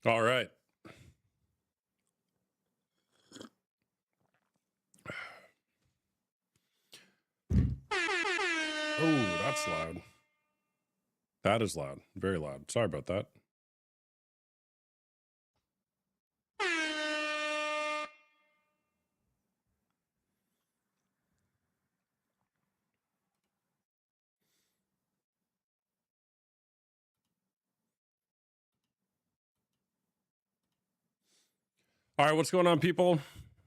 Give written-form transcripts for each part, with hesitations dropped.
All right. Oh, that's loud. That is loud. Very loud. Sorry about that. All right, what's going on, people?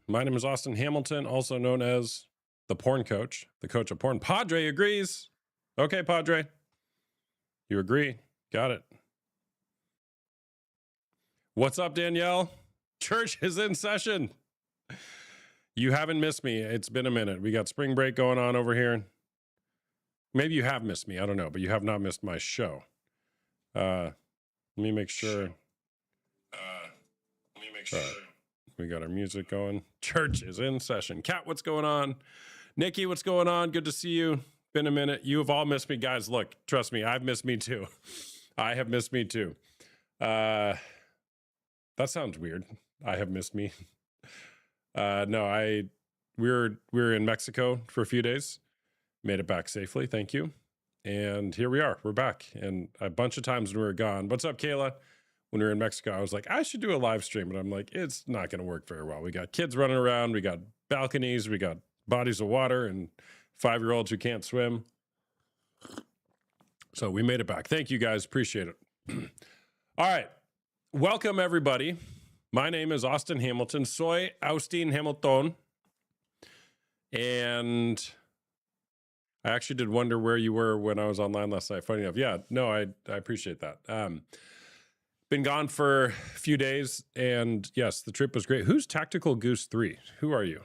My name is Austin Hamilton, also known as the Porn Coach, the coach of porn. Padre agrees. Okay, Padre. You agree. Got it. What's up, Danielle? Church is in session. You haven't missed me. It's been a minute. We got spring break going on over here. Maybe you have missed me. I don't know, but you have not missed my show. Let me make sure. We got our music going. Church is in session. Kat, what's going on? Nikki, what's going on? Good to see you. Been a minute. You have all missed me, guys. Look, trust me, I've missed me too. I have missed me too. That sounds weird. I have missed me. No, we were in Mexico for a few days. Made it back safely. Thank you. And here we are. We're back. And a bunch of times when we were gone. What's up, Kayla? When we were in Mexico, I was like, I should do a live stream. But I'm like, it's not going to work very well. We got kids running around. We got balconies. We got bodies of water and 5-year-olds who can't swim. So we made it back. Thank you, guys. Appreciate it. All right. Welcome, everybody. My name is Austin Hamilton. Soy Austin Hamilton. And I actually did wonder where you were when I was online last night. Funny enough. Yeah, no, I appreciate that. Been gone for a few days, and yes, the trip was great. Who's Tactical Goose 3? Who are you?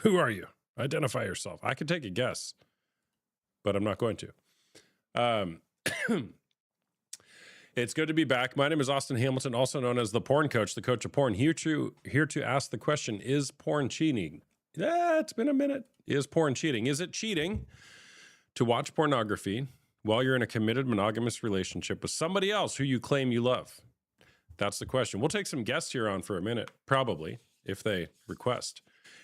Who are you? Identify yourself. I could take a guess, but I'm not going to. It's good to be back. My name is Austin Hamilton, also known as the Porn Coach, the coach of porn. Here to ask the question, is porn cheating? Yeah, it's been a minute. Is porn cheating? Is it cheating to watch pornography while you're in a committed monogamous relationship with somebody else who you claim you love? That's the question. We'll take some guests here on for a minute, probably, if they request.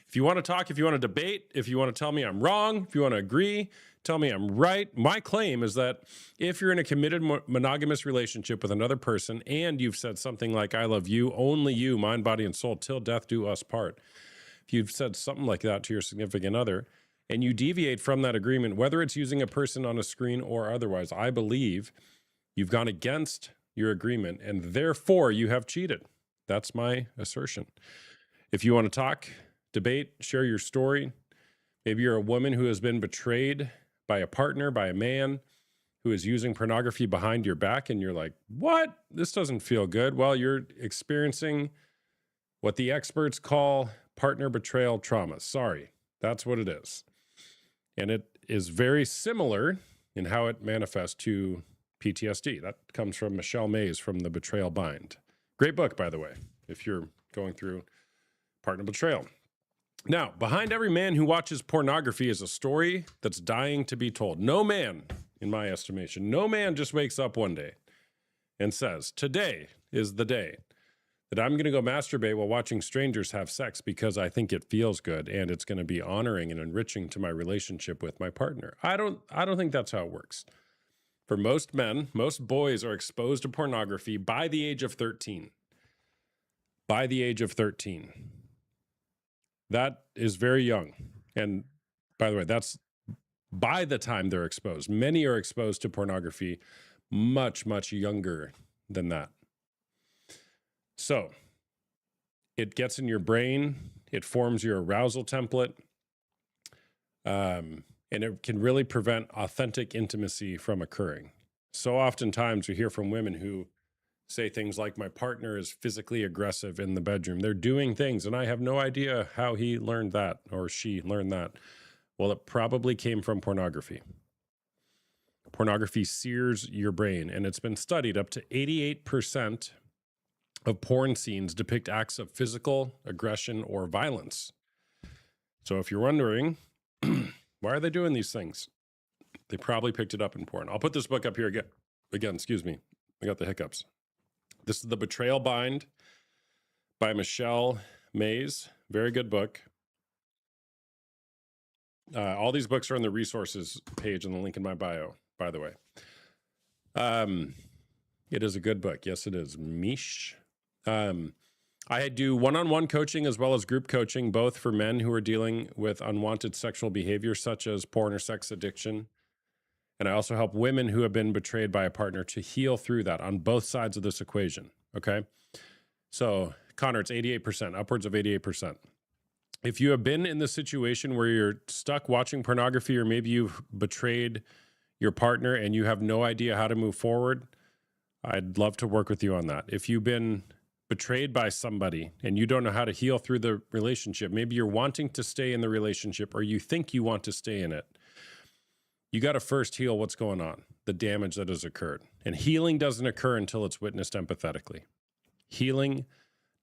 If you want to talk, if you want to debate, if you want to tell me I'm wrong, if you want to agree, tell me I'm right. My claim is that if you're in a committed monogamous relationship with another person and you've said something like, I love you, only you, mind, body, and soul, till death do us part. If you've said something like that to your significant other and you deviate from that agreement, whether it's using a person on a screen or otherwise, I believe you've gone against your agreement and therefore you have cheated. That's my assertion. If you want to talk, debate, share your story. Maybe you're a woman who has been betrayed by a partner, by a man who is using pornography behind your back, and you're like, what? This doesn't feel good. Well, you're experiencing what the experts call partner betrayal trauma. Sorry, that's what it is. And it is very similar in how it manifests to PTSD. That comes from Michelle Mays from The Betrayal Bind. Great book, by the way, if you're going through partner betrayal. Now, behind every man who watches pornography is a story that's dying to be told. No man, in my estimation, no man just wakes up one day and says, today is the day that I'm going to go masturbate while watching strangers have sex because I think it feels good and it's going to be honoring and enriching to my relationship with my partner. I don't think that's how it works. For most men, most boys are exposed to pornography by the age of 13. By the age of 13. That is very young. And by the way, that's by the time they're exposed. Many are exposed to pornography much, much younger than that. So it gets in your brain, it forms your arousal template, and it can really prevent authentic intimacy from occurring. So oftentimes you hear from women who say things like, my partner is physically aggressive in the bedroom. They're doing things, and I have no idea how he learned that or she learned that. Well, it probably came from pornography. Pornography sears your brain, and it's been studied. Up to 88% of porn scenes depict acts of physical aggression or violence. So if you're wondering, why are they doing these things? They probably picked it up in porn. I'll put this book up here again, excuse me. I got the hiccups. This is The Betrayal Bind by Michelle Mays. Very good book. All these books are on the resources page in the link in my bio, by the way. It is a good book. Yes, it is. Mish. I do one-on-one coaching as well as group coaching, both for men who are dealing with unwanted sexual behavior, such as porn or sex addiction. And I also help women who have been betrayed by a partner to heal through that on both sides of this equation. Okay. So, Connor, it's 88%, upwards of 88%. If you have been in the situation where you're stuck watching pornography, or maybe you've betrayed your partner and you have no idea how to move forward, I'd love to work with you on that. If you've been betrayed by somebody and you don't know how to heal through the relationship, maybe you're wanting to stay in the relationship or you think you want to stay in it, you got to first heal what's going on, the damage that has occurred. And healing doesn't occur until it's witnessed empathetically. Healing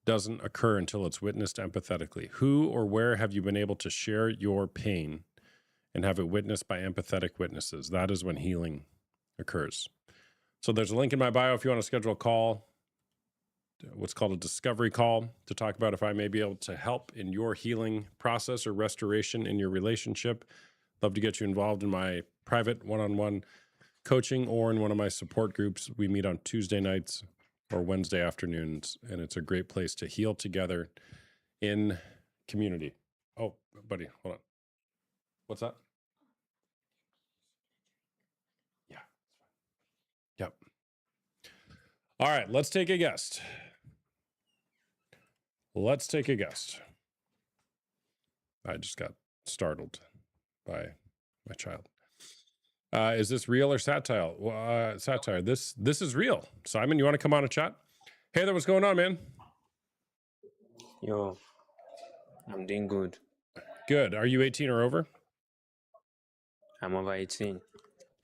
doesn't occur until it's witnessed empathetically. Who or where have you been able to share your pain and have it witnessed by empathetic witnesses? That is when healing occurs. So there's a link in my bio if you want to schedule a call, what's called a discovery call, to talk about if I may be able to help in your healing process or restoration in your relationship. Love to get you involved in my private one-on-one coaching or in one of my support groups. We meet on Tuesday nights or Wednesday afternoons, and it's a great place to heal together in community. Oh, buddy, hold on. What's that? Yeah. Yep. All right, let's take a guest. Let's take a guest. I just got startled by my child. Is this real or satire? Satire. This is real. Simon, you want to come on and chat? Hey there, what's going on, man? Yo, I'm doing good. Good. Are you 18 or over? I'm over 18.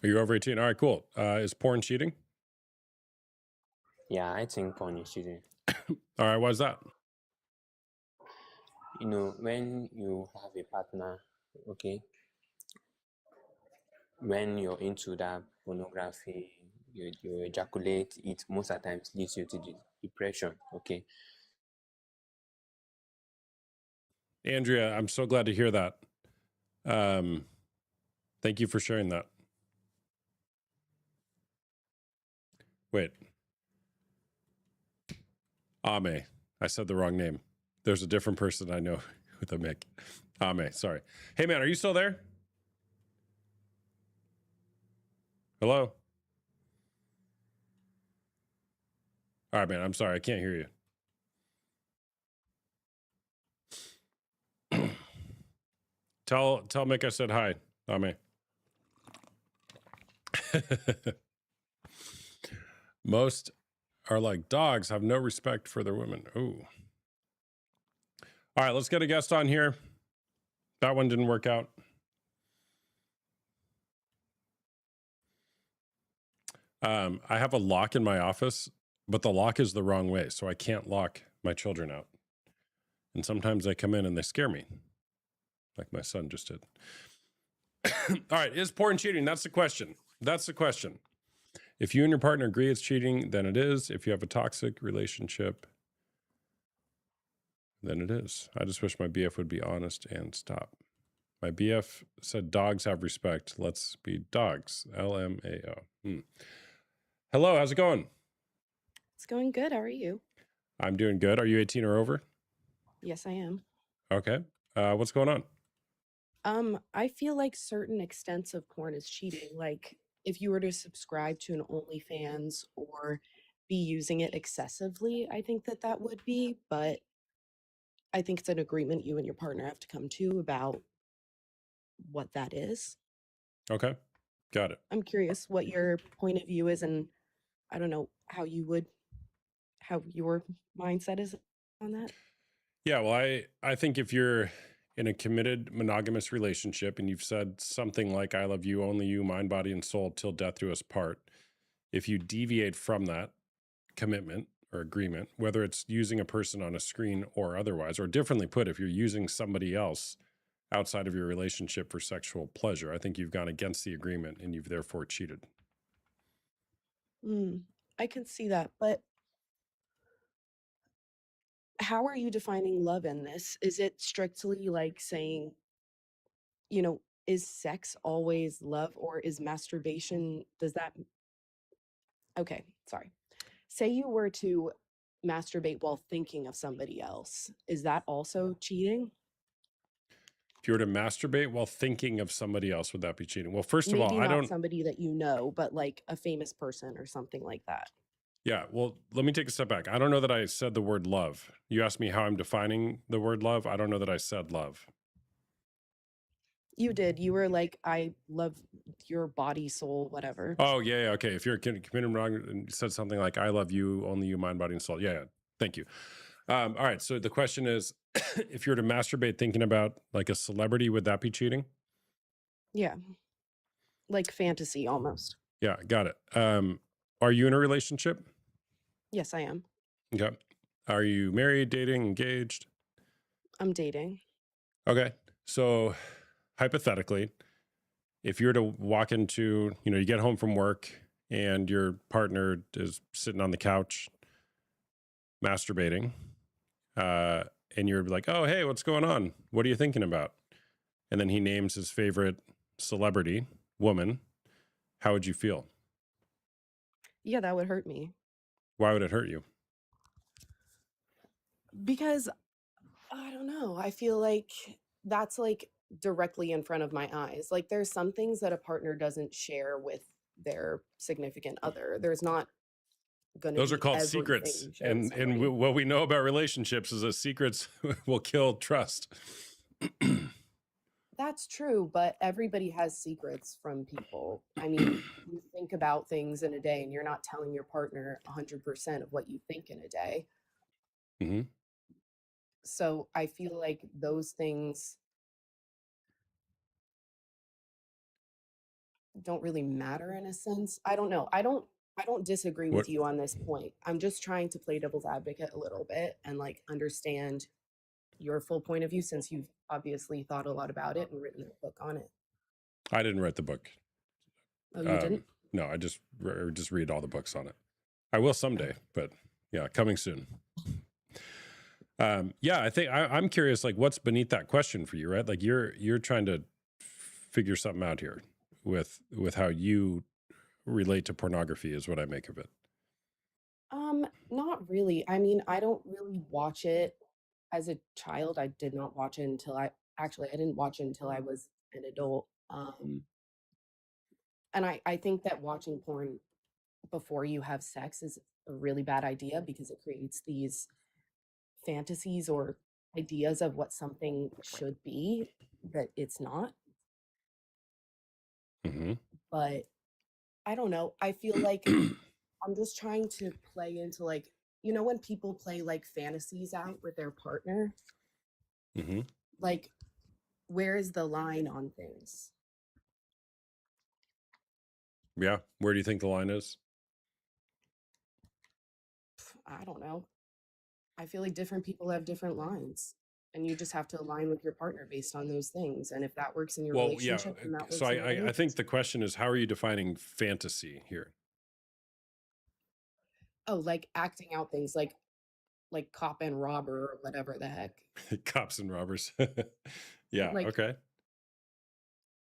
Are you over 18? All right, cool. Is porn cheating? Yeah, I think porn is cheating. All right, why is that? You know, when you have a partner, okay, when you're into that pornography, you ejaculate, it most of the times leads you to depression, okay? Andrea, I'm so glad to hear that. Thank you for sharing that. Wait. Ame. I said the wrong name. There's a different person I know with a Mick. Ame, sorry. Hey, man, are you still there? Hello? All right, man, I'm sorry. I can't hear you. Tell Mick I said hi, Ame. Most are like dogs, have no respect for their women. Ooh. All right, let's get a guest on here. That one didn't work out. I have a lock in my office, but the lock is the wrong way, so I can't lock my children out. And sometimes they come in and they scare me, like my son just did. All right, is porn cheating? That's the question. That's the question. If you and your partner agree it's cheating, then it is. If you have a toxic relationship, then it is. I just wish my BF would be honest and stop. My BF said dogs have respect. Let's be dogs. LMAO. Hello, how's it going? It's going good. How are you? I'm doing good. Are you 18 or over? Yes, I am. Okay. What's going on? I feel like certain extents of porn is cheating. Like if you were to subscribe to an OnlyFans or be using it excessively, I think that would be, but I think it's an agreement you and your partner have to come to about what that is. Okay. Got it. I'm curious what your point of view is, and I don't know how your mindset is on that. Yeah, well, I think if you're in a committed monogamous relationship and you've said something like I love you, only you, mind, body, and soul till death do us part, if you deviate from that commitment or agreement, whether it's using a person on a screen or otherwise, or differently put, if you're using somebody else outside of your relationship for sexual pleasure, I think you've gone against the agreement and you've therefore cheated. I can see that, but how are you defining love in this? Is it strictly like saying, you know, is sex always love, or is masturbation, does that, okay, sorry. Say you were to masturbate while thinking of somebody else. Is that also cheating? If you were to masturbate while thinking of somebody else, would that be cheating? Well, first of all, Maybe I not don't. somebody that you know, but like a famous person or something like that. Yeah, well, let me take a step back. I don't know that I said the word love. You asked me how I'm defining the word love. I don't know that I said love. You did. You were like, I love your body, soul, whatever. Oh, yeah, okay. If you're committing wrong and you said something like, I love you, only you, mind, body, and soul. Yeah, thank you. All right. So the question is, if you were to masturbate thinking about like a celebrity, would that be cheating? Yeah. Like fantasy almost. Yeah, got it. Are you in a relationship? Yes, I am. Okay. Are you married, dating, engaged? I'm dating. Okay. So hypothetically, if you were to walk into, you get home from work and your partner is sitting on the couch masturbating, and you're like, oh, hey, what's going on? What are you thinking about? And then he names his favorite celebrity woman. How would you feel? Yeah, that would hurt me. Why would it hurt you? Because I don't know. I feel like that's like directly in front of my eyes. Like there's some things that a partner doesn't share with their significant other. There's not going to Those are be called everything secrets. you share with And somebody. what we know about relationships is that secrets will kill trust. That's true, but everybody has secrets from people. I mean, you think about things in a day and you're not telling your partner 100% of what you think in a day. hmm So I feel like those things don't really matter in a sense. I don't know. I don't disagree What with you on this point. I'm just trying to play devil's advocate a little bit and like understand your full point of view since you've obviously thought a lot about it and written a book on it. I didn't write the book. Oh, you didn't? No, I just read all the books on it. I will someday, but yeah, coming soon. Yeah, I think I'm curious, like, what's beneath that question for you, right? Like, you're trying to figure something out here with how you relate to pornography, is what I make of it. Not really. I mean, I don't really watch it as a child. I did not watch it until I didn't watch it until I was an adult. And I think that watching porn before you have sex is a really bad idea because it creates these fantasies or ideas of what something should be that it's not. hmm But I don't know. I feel like I'm just trying to play into like, when people play like fantasies out with their partner, hmm like where is the line on things? Yeah, where do you think the line is? I don't know. I feel like different people have different lines. And you just have to align with your partner based on those things. And if that works in your Well, yeah. relationship, then that So works in your I think relationship. the question is, how are you defining fantasy here? Oh, like acting out things like cop and robber or whatever the heck. Cops and robbers. Yeah. Like, Okay.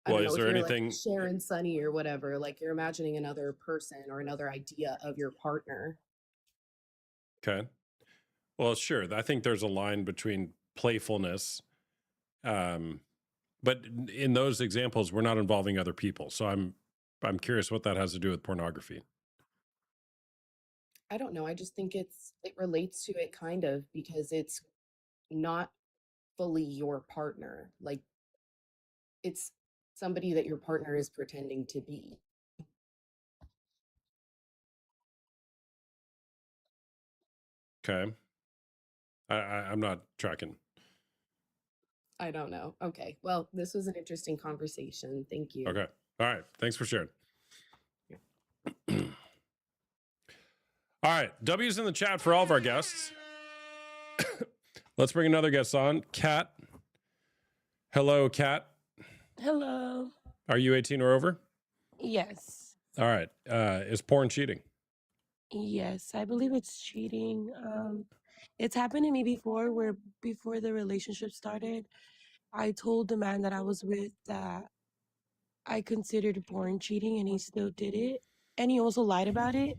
I Well, don't is know, if there you're like anything? Sharon Sunny or whatever, like you're imagining another person or another idea of your partner. Okay. Well, sure. I think there's a line between playfulness, um, but in those examples, we're not involving other people. So I'm curious what that has to do with pornography. I don't know. I just think it relates to it kind of because it's not fully your partner. Like it's somebody that your partner is pretending to be. Okay. I'm not tracking. I don't know. Okay. Well, this was an interesting conversation. Thank you. Okay. All right. Thanks for sharing. All right. W's in the chat for all of our guests. Let's bring another guest on. Kat. Hello, Kat. Hello. Are you 18 or over? Yes. All right. Is porn cheating? Yes, I believe it's cheating. It's happened to me before where before the relationship started, I told the man that I was with that I considered porn cheating and he still did it. And he also lied about it.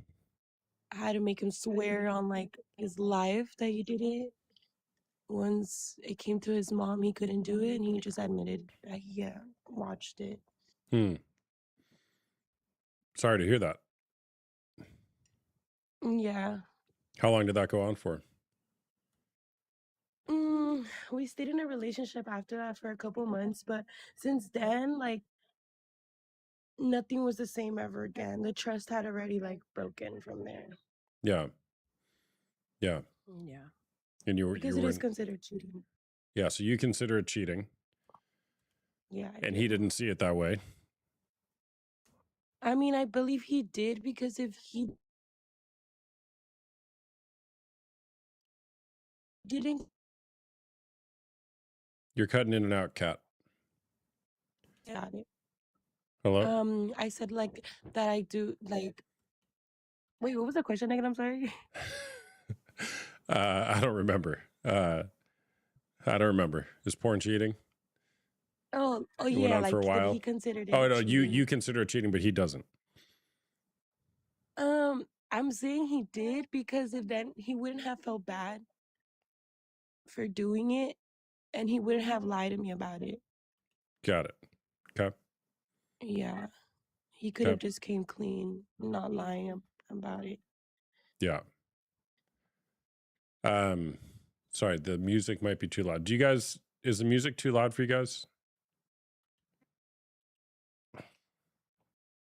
I had to make him swear on like his life that he did it. Once it came to his mom, he couldn't do it and he just admitted that he watched it. Hmm. Sorry to hear that. Yeah. How long did that go on for? We stayed in a relationship after that for a couple months, but since then, like nothing was the same ever again. The trust had already like broken from there. Yeah. Yeah. Yeah. And you Because it is weren't. considered cheating. Yeah. So you consider it cheating, Yeah. and he didn't see it that way. I mean, I believe he did because if he didn't You're cutting in and out, Kat. got it. Hello? I said like that I do like wait, what was the question again? I'm sorry. I don't remember. I don't remember. Is porn cheating? Oh It went yeah, on for a like that he while. considered Oh it no, you cheating. consider it cheating, but he doesn't. I'm saying he did because if then he wouldn't have felt bad for doing it and he wouldn't have lied to me about it. Got it. Okay. Yeah. He could have Okay. just came clean, not lying about it. Yeah. Sorry, the music might be too loud. Is the music too loud for you guys?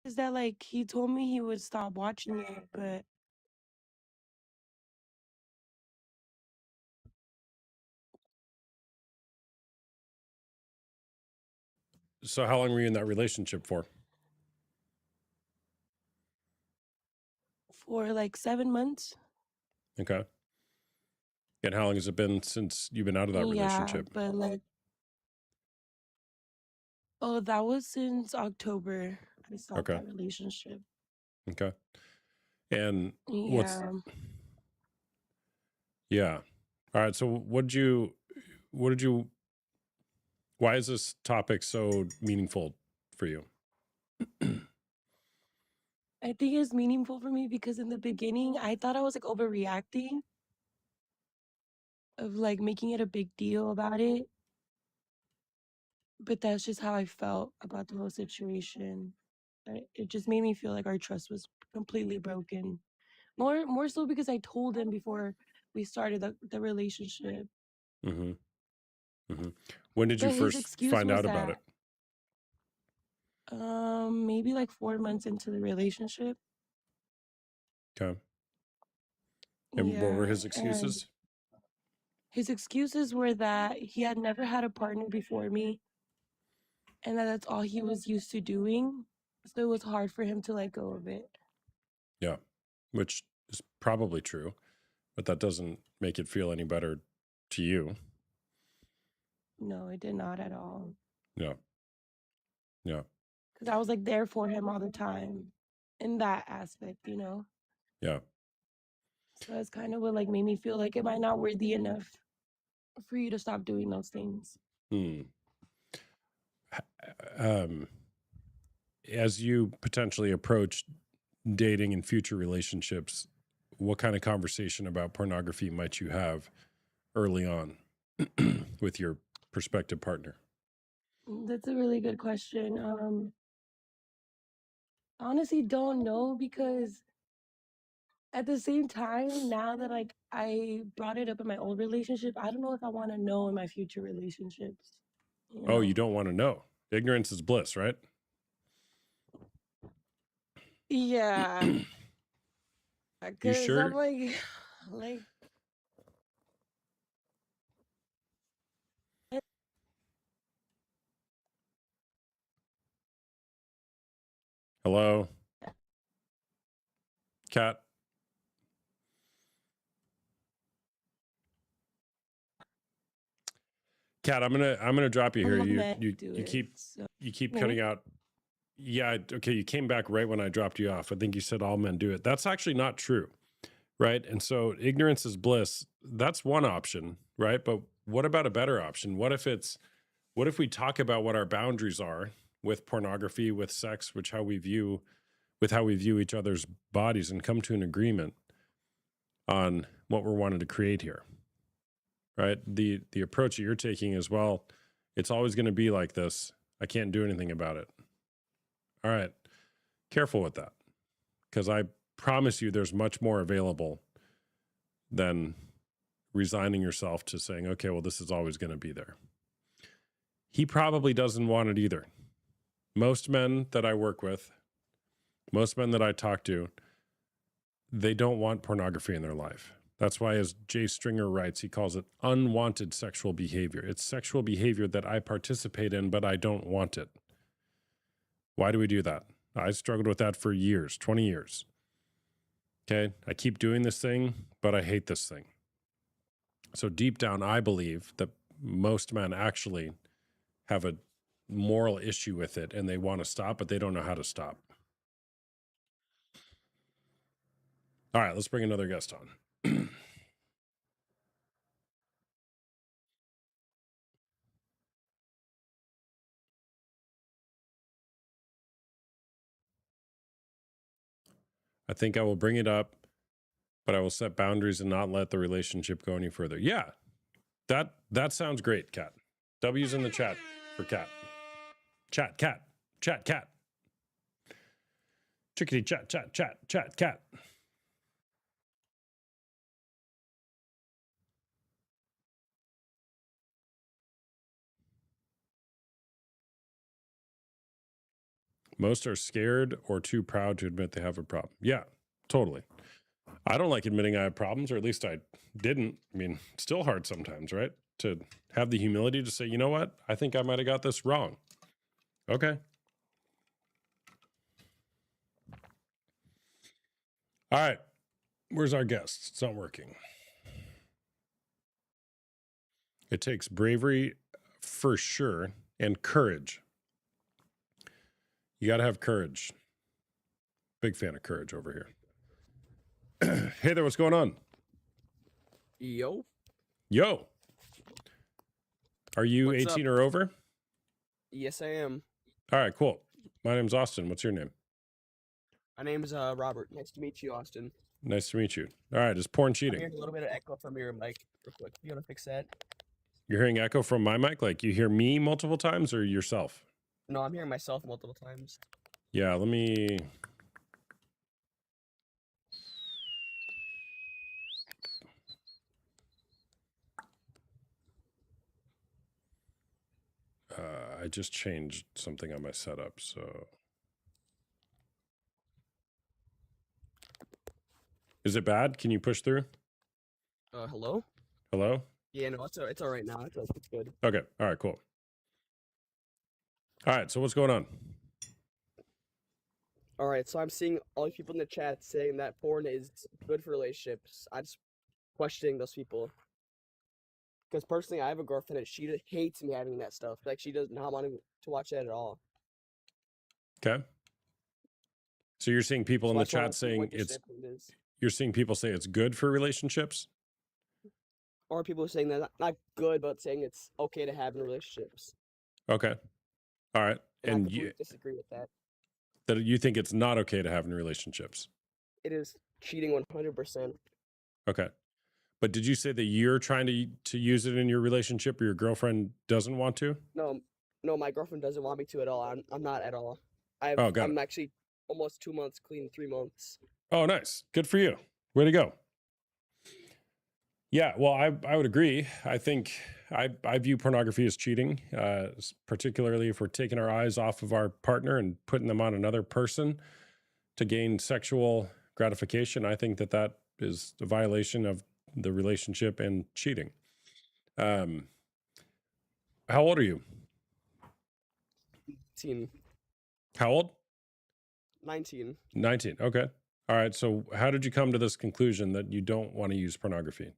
Is that like he told me he would stop watching it, but So how long were you in that relationship for? for like 7 months. Okay. And how long has it been since you've been out of that Yeah, relationship? but like oh, that was since October. I stopped Okay. that relationship. Okay. And what's Yeah. All right. So what did you why is this topic so meaningful for you? I think it's meaningful for me because in the beginning I thought I was like overreacting of like making it a big deal about it. But that's just how I felt about the whole situation. It just made me feel like our trust was completely broken. More so because I told him before we started the relationship. Mm-hmm. Mm-hmm. When did you But his first excuse find was out about it? that maybe like 4 months into the relationship. Okay. And what were Yeah, his and excuses? his excuses were that he had never had a partner before me and that that's all he was used to doing. So it was hard for him to let go of it. Yeah. Which is probably true, but that doesn't make it feel any better to you. No, it did not at all. Yeah. Yeah. Because I was like there for him all the time in that aspect, you know? Yeah. So that's kind of what like made me feel like, am I not worthy enough for you to stop doing those things? Hmm. As you potentially approach dating and future relationships, what kind of conversation about pornography might you have early on with your prospective partner? That's a really good question. Honestly don't know because at the same time, now that like I brought it up in my old relationship, I don't know if I want to know in my future relationships. You Oh, you know? don't want to know. Ignorance is bliss, right? Yeah. You Because sure? I'm like Hello, Kat. Kat, I'm gonna drop you a here. lot of You men you do you it. keep So you keep me. cutting out. Yeah, okay. You came back right when I dropped you off. I think you said all men do it. That's actually not true. right? And so ignorance is bliss. That's one option, right? But what about a better option? What if we talk about what our boundaries are with pornography, with sex, with how we view each other's bodies, and come to an agreement on what we're wanting to create here, right? The approach that you're taking is, well, it's always going to be like this. I can't do anything about it. All right. Careful with that, because I promise you there's much more available than resigning yourself to saying, okay, well, this is always going to be there. He probably doesn't want it either. Most men that I work with, most men that I talk to, they don't want pornography in their life. That's why, as Jay Stringer writes, he calls it unwanted sexual behavior. It's sexual behavior that I participate in, but I don't want it. Why do we do that? I struggled with that for years, 20 years. Okay, I keep doing this thing, but I hate this thing. So deep down, I believe that most men actually have a moral issue with it and they want to stop, but they don't know how to stop. All right, let's bring another guest on. I think I will bring it up, but I will set boundaries and not let the relationship go any further. Yeah, that sounds great, Kat. W's in the chat for Kat. Chat, Kat. Chat, Kat. Chickadee, chat, Kat. Most are scared or too proud to admit they have a problem. Yeah, totally. I don't like admitting I have problems, or at least I didn't. I mean, it's still hard sometimes, right? To have the humility to say, you know what? I think I might have got this wrong. Okay. All right. Where's our guest? It's not working. It takes bravery for sure and courage. You got to have courage. Big fan of courage over here. Hey there, what's going on? Yo. Yo. Are you What's 18 up? or over? Yes, I am. All right, cool. My name's Austin. What's your name? My name is Robert. Nice to meet you, Austin. Nice to meet you. All right, is porn I'm cheating? hearing a little bit of echo from your mic real quick. You want to fix that? You're hearing echo from my mic? Like you hear me multiple times or yourself? No, I'm hearing myself multiple times. Yeah, let me... I just changed something on my setup, so... Is it bad? Can you push through? Hello? Hello? Yeah, no, it's all right now. It's good. Okay, all right, cool. All right, so what's going on? All right, so I'm seeing all these people in the chat saying that porn is good for relationships. I just questioning those people. Because personally, I have a girlfriend and she hates me having that stuff. Like, she does not want to watch that at all. Okay. So you're seeing people So in I the just wanna chat see saying what your it's... standpoint is. You're seeing people say it's good for relationships? Or people are saying that not good, but saying it's okay to have in relationships. Okay. All right. And I And completely you, disagree with that. that you think it's not okay to have in relationships? It is cheating 100%. Okay. But did you say that you're trying to use it in your relationship, or your girlfriend doesn't want to? No, my girlfriend doesn't want me to at all. I'm not at all. Oh, got I'm it. actually almost 2 months clean, 3 months. Oh, nice. Good for you. Way to go. Yeah, well, I would agree. I think I view pornography as cheating, particularly if we're taking our eyes off of our partner and putting them on another person to gain sexual gratification. I think that is a violation of the relationship and cheating. How old are you? 19. How old? 19. 19. Okay. All right. So how did you come to this conclusion that you don't want to use pornography?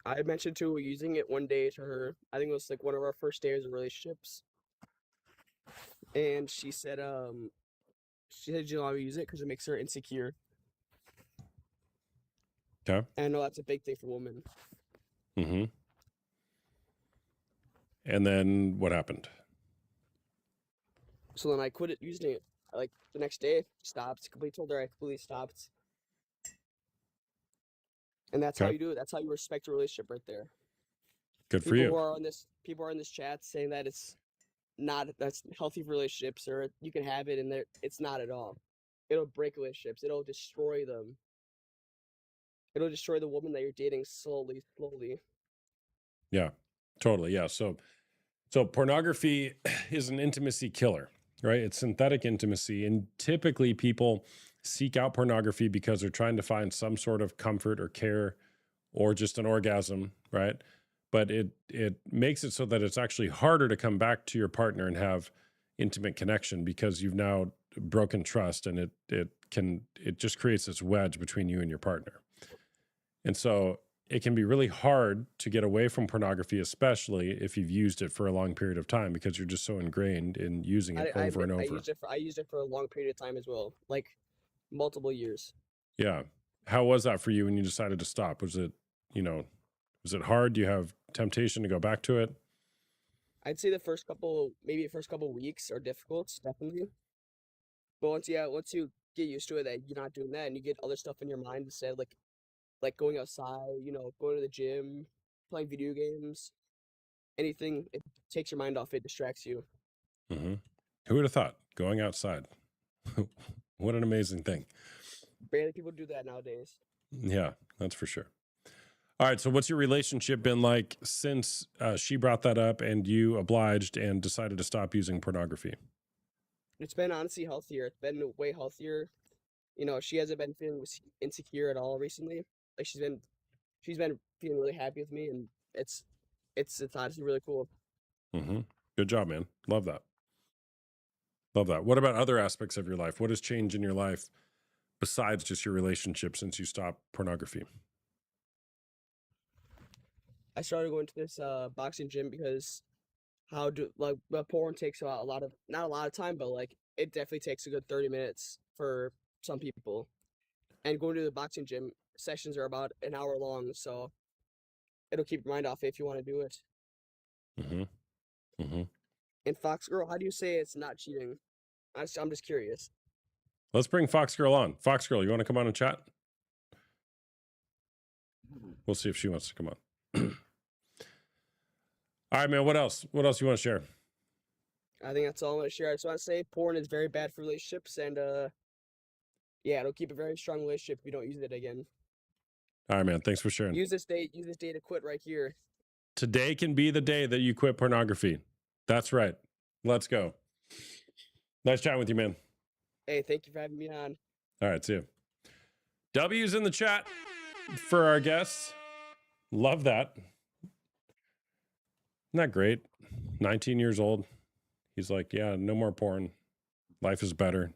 I mentioned to using it one day to her. I think it was like one of our first days of relationships. And she said you don't want to use it because it makes her insecure. Okay. And I know that's a big thing for women. Mm-hmm. And then what happened? So then I quit it using it. Like the next day, stopped. Completely told her I completely stopped. And that's how Okay. you do it. That's how you respect a relationship right there. Good for People you. who are on this, people are in this chat saying that it's not, that's healthy for relationships, or you can have it, and it's not at all. It'll break relationships. It'll destroy them. It'll destroy the woman that you're dating slowly. Yeah, totally. Yeah. So pornography is an intimacy killer, right? It's synthetic intimacy. And typically people seek out pornography because they're trying to find some sort of comfort or care or just an orgasm, right? But it makes it so that it's actually harder to come back to your partner and have intimate connection because you've now broken trust, and it just creates this wedge between you and your partner. And so it can be really hard to get away from pornography, especially if you've used it for a long period of time, because you're just so ingrained in using it over and over. I used it for a long period of time as well, like multiple years. Yeah. How was that for you when you decided to stop? Was it hard? Do you have temptation to go back to it? I'd say the first couple weeks are difficult, definitely. But once you get used to it, that you're not doing that, and you get other stuff in your mind instead, like going outside, going to the gym, playing video games, anything, it takes your mind off, it distracts you. Mm-hmm. Who would have thought? Going outside. What an amazing thing. Barely people do that nowadays. Yeah, that's for sure. All right. So what's your relationship been like since she brought that up and you obliged and decided to stop using pornography? It's been honestly healthier. It's been way healthier. She hasn't been feeling insecure at all recently. Like she's been feeling really happy with me, and it's honestly really cool. Mm-hmm. Good job, man. Love that. Love that. What about other aspects of your life? What has changed in your life besides just your relationship since you stopped pornography? I started going to this boxing gym because porn takes not a lot of time, but like it definitely takes a good 30 minutes for some people. And going to the boxing gym sessions are about an hour long, so it'll keep your mind off it if you want to do it. Mm-hmm. Mm-hmm. And Fox Girl, how do you say it's not cheating? I'm just curious. Let's bring Fox Girl on. Fox Girl, you want to come on and chat? We'll see if she wants to come on. All right, man. What else? What else you want to share? I think that's all I want to share. I just want to say porn is very bad for relationships, and yeah, it'll keep a very strong relationship if you don't use it again. All right, man. Thanks for sharing. Use this day to quit right here. Today can be the day that you quit pornography. That's right. Let's go. Nice chatting with you, man. Hey, thank you for having me on. All right, see you. W's in the chat for our guests. Love that. Isn't that great? 19 years old. He's like, yeah, no more porn. Life is better.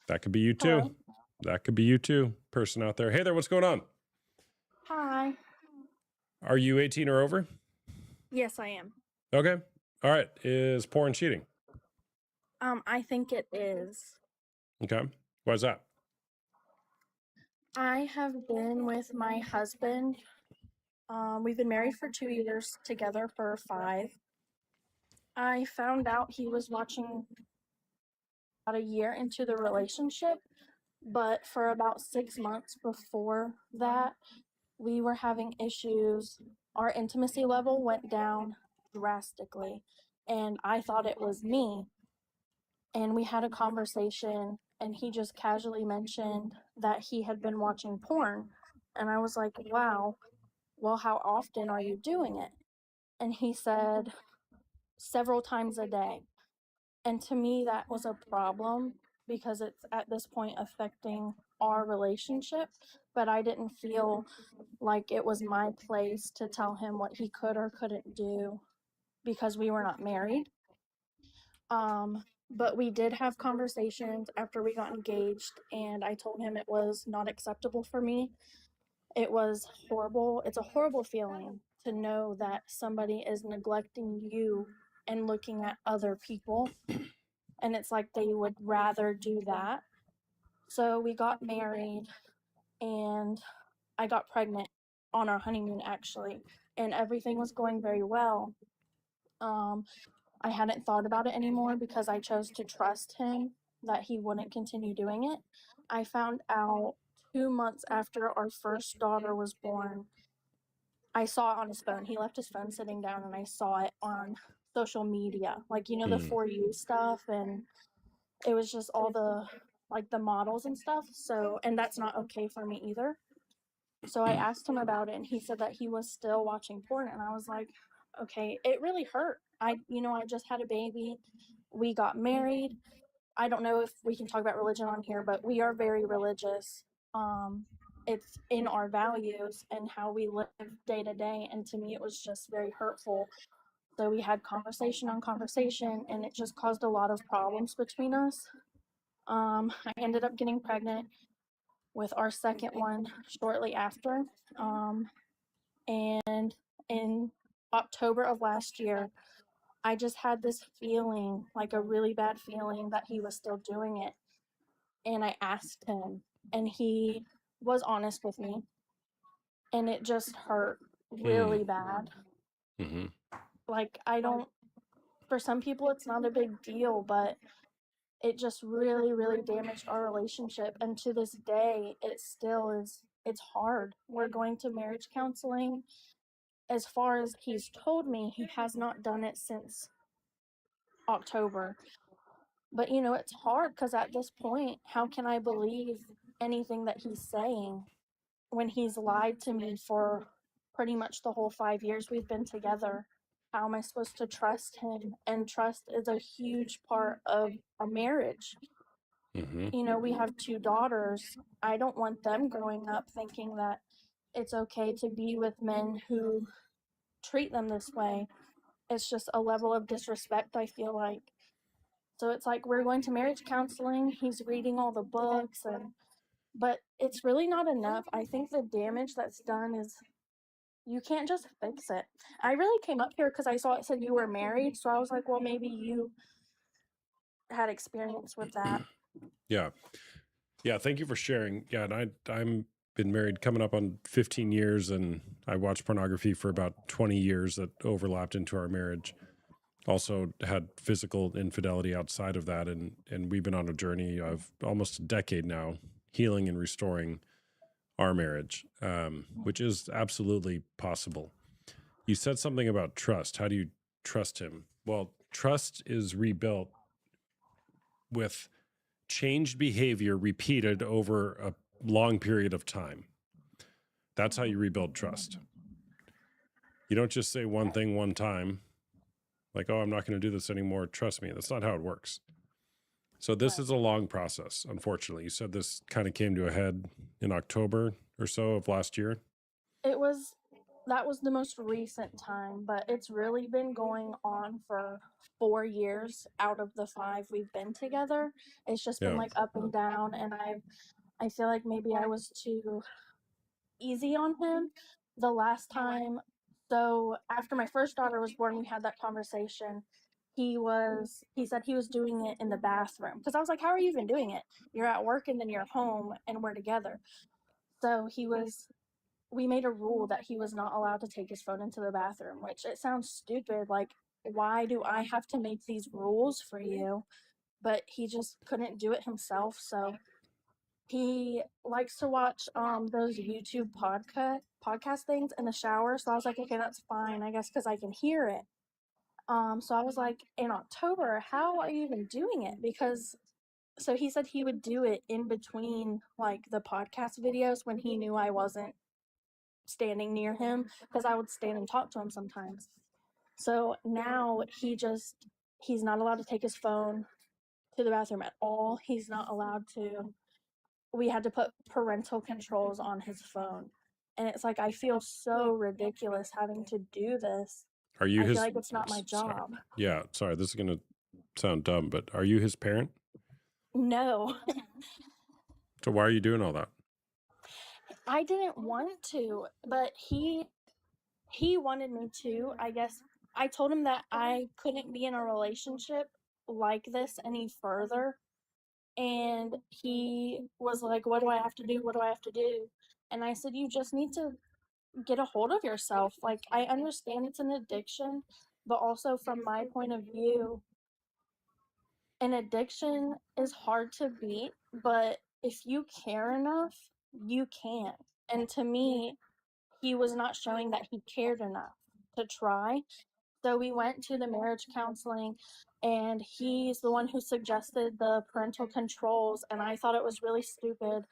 That could be you too. Hello. That could be you too, person out there. Hey there, what's going on? Hi. Are you 18 or over? Yes, I am. Okay. All right. Is porn cheating? I think it is. Okay. Why is that? I have been with my husband. We've been married for 2 years, together for 5. I found out he was watching about a year into the relationship, but for about 6 months before that, we were having issues. Our intimacy level went down drastically, and I thought it was me. And we had a conversation, and he just casually mentioned that he had been watching porn. And I was like, wow, well, how often are you doing it? And he said several times a day. And to me, that was a problem because it's at this point affecting our relationship. But I didn't feel like it was my place to tell him what he could or couldn't do because we were not married. But we did have conversations after we got engaged, and I told him it was not acceptable for me. It was horrible. It's a horrible feeling to know that somebody is neglecting you and looking at other people. And it's like they would rather do that. So we got married, and I got pregnant on our honeymoon actually, and everything was going very well. I hadn't thought about it anymore because I chose to trust him that he wouldn't continue doing it. I found out 2 months after our first daughter was born. I saw it on his phone. He left his phone sitting down, and I saw it on social media, like the Mm. For You stuff, and it was just all the the models and stuff. So, and that's not okay for me either. So I asked him about it, and he said that he was still watching porn, and I was like, okay, it really hurt. I just had a baby. We got married. I don't know if we can talk about religion on here, but we are very religious. It's in our values and how we live day to day, and to me, it was just very hurtful. So we had conversation on conversation, and it just caused a lot of problems between us. I ended up getting pregnant with our second one shortly after. And in October of last year, I just had this feeling, like a really bad feeling, that he was still doing it. And I asked him, and he was honest with me. And it just hurt really bad. Mm-hmm. Like, for some people, it's not a big deal, but it just really, really damaged our relationship. And to this day, it still is, it's hard. We're going to marriage counseling. As far as he's told me, he has not done it since October. But it's hard because at this point, how can I believe anything that he's saying when he's lied to me for pretty much the whole 5 years we've been together? How am I supposed to trust him? And trust is a huge part of a marriage. Mm-hmm. We have 2 daughters. I don't want them growing up thinking that it's okay to be with men who treat them this way. It's just a level of disrespect, I feel like. So it's like we're going to marriage counseling. He's reading all the books, but it's really not enough. I think the damage that's done is you can't just fix it. I really came up here because I saw it said you were married, so I was like, well, maybe you had experience with that. Yeah. Thank you for sharing. Yeah, and I'm been married coming up on 15 years, and I watched pornography for about 20 years that overlapped into our marriage. Also had physical infidelity outside of that, and we've been on a journey of almost a decade now, healing and restoring our marriage, which is absolutely possible. You said something about trust. How do you trust him? Well, trust is rebuilt with changed behavior repeated over a long period of time. That's how you rebuild trust. You don't just say one thing one time, like, oh, I'm not going to do this anymore. Trust me. That's not how it works. So this is a long process, unfortunately. You said this kind of came to a head in October or so of last year. That was the most recent time, but it's really been going on for 4 years out of the 5 we've been together. It's just been like up and down, and I feel like maybe I was too easy on him the last time. So after my first daughter was born, we had that conversation. He said he was doing it in the bathroom, because I was like, how are you even doing it? You're at work and then you're home and we're together. So we made a rule that he was not allowed to take his phone into the bathroom, which it sounds stupid. Like, why do I have to make these rules for you? But he just couldn't do it himself. So he likes to watch those YouTube podcast things in the shower. So I was like, okay, that's fine, I guess, because I can hear it. So I was like, in October, how are you even doing it? Because so he said he would do it in between like the podcast videos when he knew I wasn't standing near him, because I would stand and talk to him sometimes. So now he's not allowed to take his phone to the bathroom at all. He's not allowed to. We had to put parental controls on his phone. And it's like, I feel so ridiculous having to do this. Are you I his? feel like it's not my Sorry. job. Yeah, sorry. This is going to sound dumb, but are you his parent? No. So why are you doing all that? I didn't want to, but he wanted me to. I guess I told him that I couldn't be in a relationship like this any further And he was like, what do I have to do? What do I have to do? And I said, you just need to get a hold of yourself. Like, I understand it's an addiction, but also from my point of view, an addiction is hard to beat, but if you care enough, you can. And to me, he was not showing that he cared enough to try. So we went to the marriage counseling, and he's the one who suggested the parental controls, and I thought it was really stupid,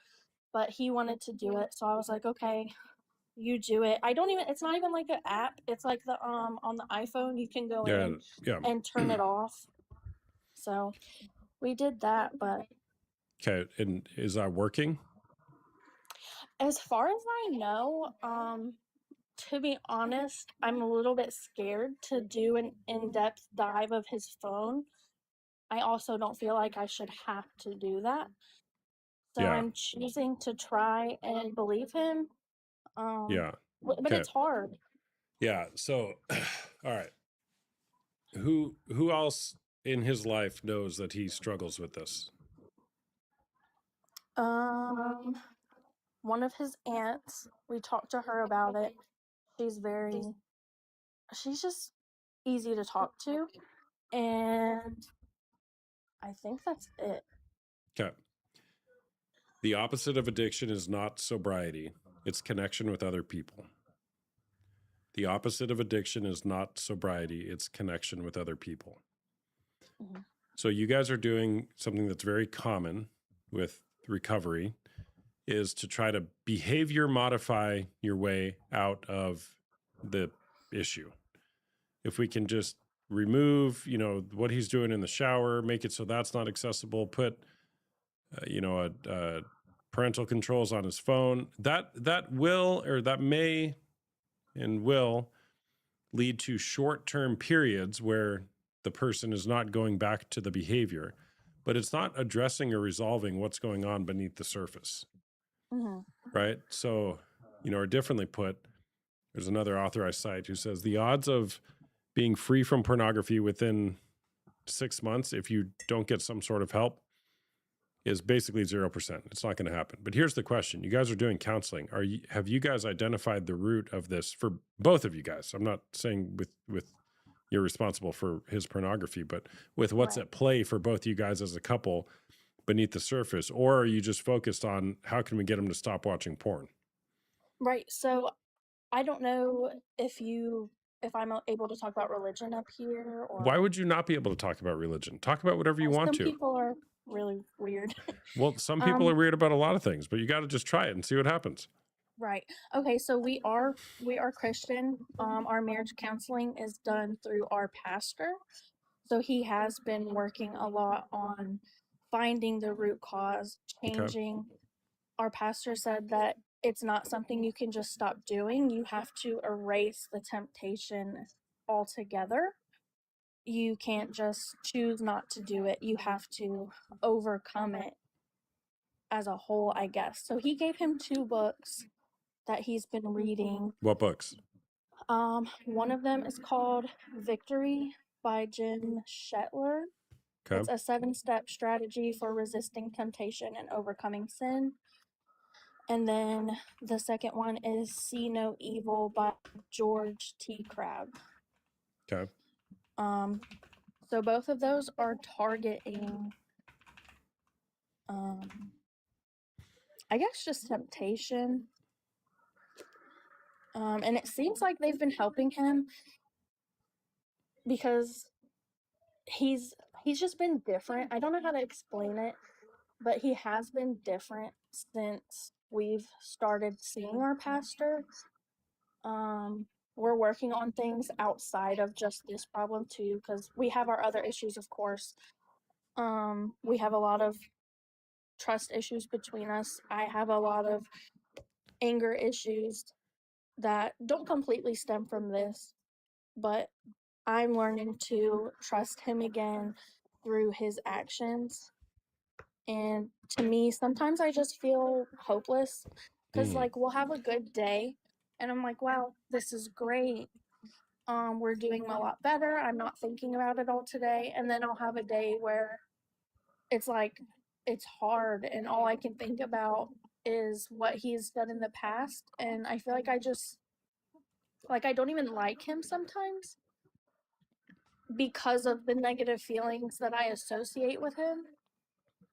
but he wanted to do it. So I was like, okay, you do it. I don't even, it's not even like an app. It's like the on the iPhone you can go Yeah, in yeah. and turn it off. So we did that, but Okay, and is that working? as far as I know, to be honest, I'm a little bit scared to do an in-depth dive of his phone. I also don't feel like I should have to do that. So Yeah. I'm choosing to try and believe him. Yeah. But Okay. it's hard. Yeah. So, all right. Who else in his life knows that he struggles with this? One of his aunts, we talked to her about it. She's just easy to talk to. And I think that's it. Okay. The opposite of addiction is not sobriety, it's connection with other people. The opposite of addiction is not sobriety, it's connection with other people. Mhm. So you guys are doing something that's very common with recovery, is to try to behavior modify your way out of the issue. If we can just remove, what he's doing in the shower, make it so that's not accessible, put, parental controls on his phone, that may and will lead to short-term periods where the person is not going back to the behavior, but it's not addressing or resolving what's going on beneath the surface. Mhm. Right? So, or differently put, there's another author I cite who says the odds of being free from pornography within 6 months, if you don't get some sort of help, is basically 0%. It's not going to happen. But here's the question. You guys are doing counseling. Have you guys identified the root of this for both of you guys? I'm not saying with you're responsible for his pornography, but with what's Right. at play for both you guys as a couple beneath the surface, or are you just focused on how can we get him to stop watching porn? Right. So I don't know if I'm able to talk about religion up here, or Why would you not be able to talk about religion? Talk about whatever you want some to. people are really weird. Well, some people are weird about a lot of things, but you got to just try it and see what happens. Right. Okay, so we are Christian. Our marriage counseling is done through our pastor. So he has been working a lot on finding the root cause, changing. Our pastor said that it's not something you can just stop doing. You have to erase the temptation altogether. You can't just choose not to do it. You have to overcome it as a whole, I guess. So he gave him 2 books that he's been reading. What books? One of them is called Victory by Jim Shetler. Okay. It's a 7-step strategy for resisting temptation and overcoming sin. And then the second one is See No Evil by George T. Crabb. Okay. So both of those are targeting, I guess, just temptation. And it seems like they've been helping him because he's just been different. I don't know how to explain it, but he has been different since we've started seeing our pastor. We're working on things outside of just this problem too, because we have our other issues, of course. We have a lot of trust issues between us. I have a lot of anger issues that don't completely stem from this, but I'm learning to trust him again through his actions. And to me, sometimes I just feel hopeless because, like, we'll have a good day and I'm like, wow, this is great. We're doing a lot better. I'm not thinking about it all today. And then I'll have a day where it's like it's hard, and all I can think about is what he's done in the past, and I feel like I don't even like him sometimes because of the negative feelings that I associate with him.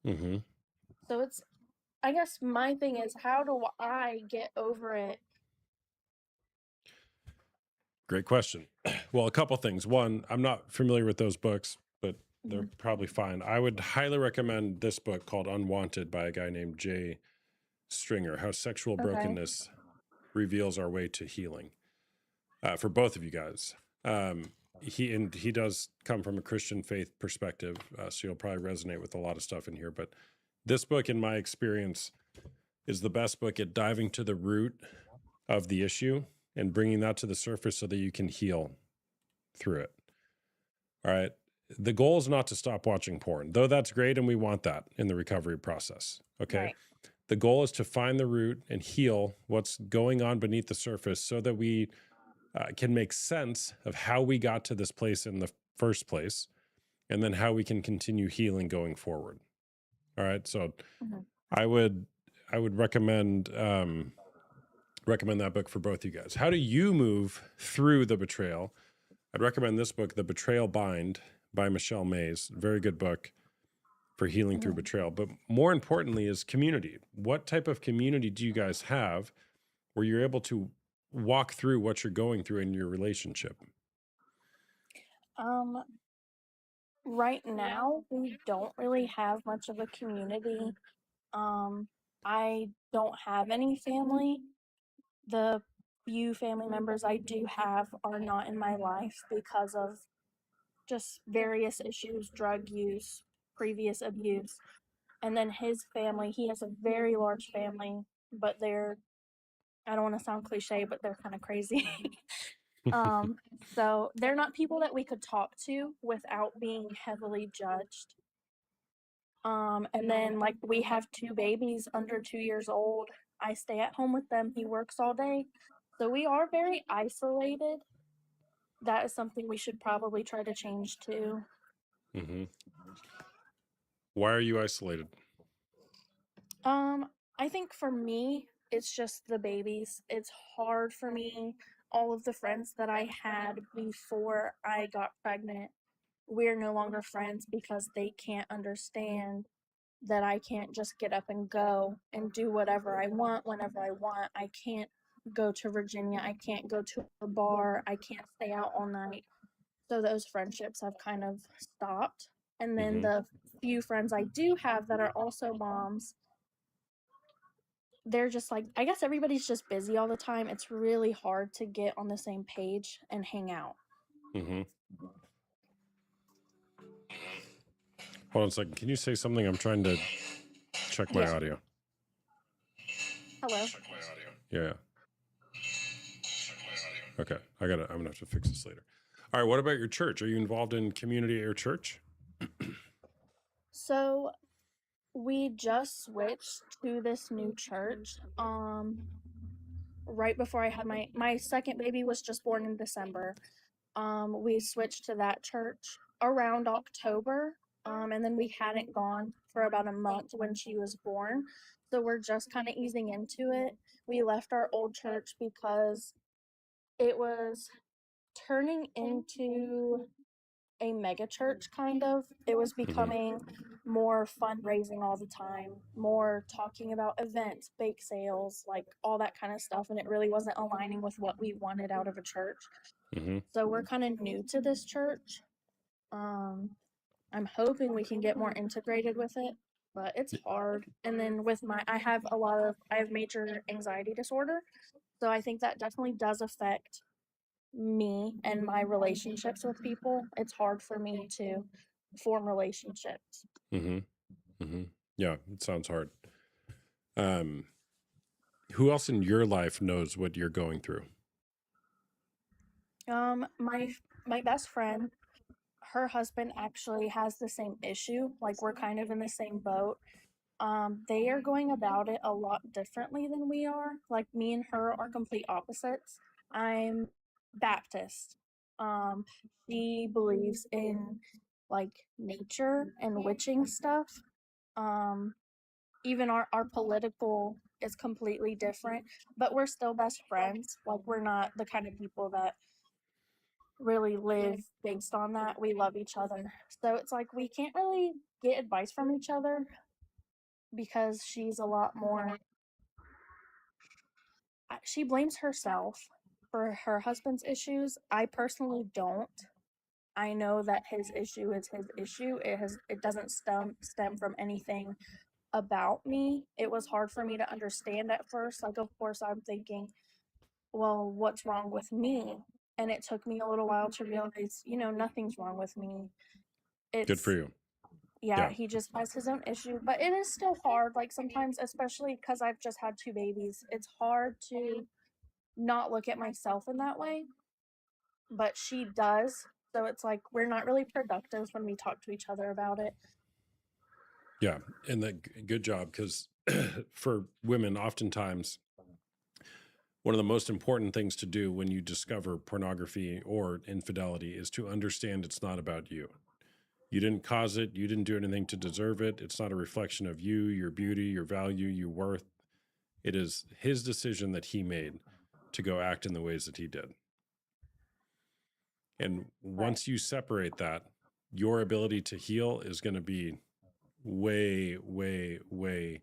Mm-hmm. So it's, I guess my thing is, how do I get over it? Great question. Well, a couple things. One, I'm not familiar with those books, but they're Mhm. probably fine. I would highly recommend this book called Unwanted by a guy named Jay Stringer, How Sexual Okay. Brokenness Reveals Our Way to Healing, for both of you guys. He does come from a Christian faith perspective, so you'll probably resonate with a lot of stuff in here. But this book, in my experience, is the best book at diving to the root of the issue and bringing that to the surface so that you can heal through it. All right. The goal is not to stop watching porn, though that's great and we want that in the recovery process. Okay. Right. The goal is to find the root and heal what's going on beneath the surface so that we can make sense of how we got to this place in the first place and then how we can continue healing going forward. All right. So Mhm. I would recommend that book for both you guys. How do you move through the betrayal? I'd recommend this book, The Betrayal Bind by Michelle Mays. Very good book for healing through Mhm. betrayal. But more importantly is community. What type of community do you guys have where you're able to walk through what you're going through in your relationship? Right now we don't really have much of a community. I don't have any family. The few family members I do have are not in my life because of just various issues, drug use, previous abuse. And then his family, he has a very large family, but I don't want to sound cliche, but they're kind of crazy. um, so they're not people that we could talk to without being heavily judged. And then like we have two babies under 2 years old. I stay at home with them. He works all day. So we are very isolated. That is something we should probably try to change too. Mm-hmm. Why are you isolated? I think for me, it's just the babies. It's hard for me. All of the friends that I had before I got pregnant, we're no longer friends because they can't understand that I can't just get up and go and do whatever I want whenever I want. I can't go to Virginia. I can't go to a bar. I can't stay out all night. So those friendships have kind of stopped. And then Mm-hmm. the few friends I do have that are also moms, they're just like, I guess everybody's just busy all the time. It's really hard to get on the same page and hang out. Mm-hmm. Hold on a second. Can you say something? I'm trying to check my Yeah. audio. Hello. Yeah. Okay. I'm gonna have to fix this later. All right. What about your church? Are you involved in community at your church? So we just switched to this new church. Right before I had my second baby was just born in December. We switched to that church around October. And then we hadn't gone for about a month when she was born. So we're just kind of easing into it. We left our old church because it was turning into a mega church kind of. It was becoming more fundraising all the time, more talking about events, bake sales, like all that kind of stuff, and it really wasn't aligning with what we wanted out of a church. Mm-hmm. So we're kind of new to this church. I'm hoping we can get more integrated with it, but it's hard. And then with I have major anxiety disorder, so I think that definitely does affect me and my relationships with people. It's hard for me to form relationships. Mm-hmm. Mm-hmm. Yeah, it sounds hard. Who else in your life knows what you're going through? My best friend, her husband actually has the same issue. Like we're kind of in the same boat. They are going about it a lot differently than we are. Like me and her are complete opposites. I'm Baptist. She believes in like nature and witching stuff. Even our political is completely different, but we're still best friends. Like, we're not the kind of people that really live based on that. We love each other. So it's like we can't really get advice from each other because she's a lot more, she blames herself for her husband's issues. I personally don't. I know that his issue is his issue. It doesn't stem from anything about me. It was hard for me to understand at first. Like, of course, I'm thinking, well, what's wrong with me? And it took me a little while to realize, nothing's wrong with me. Good for It's, you. yeah, Yeah. he just has his own issue, but it is still hard. Like, sometimes, especially because I've just had 2 babies, it's hard to not look at myself in that way. But she does. So it's like we're not really productive when we talk to each other about it. Yeah. And good job. Because for women, oftentimes, one of the most important things to do when you discover pornography or infidelity is to understand it's not about you. You didn't cause it. You didn't do anything to deserve it. It's not a reflection of you, your beauty, your value, your worth. It is his decision that he made to go act in the ways that he did. And once you separate that, your ability to heal is going to be way, way, way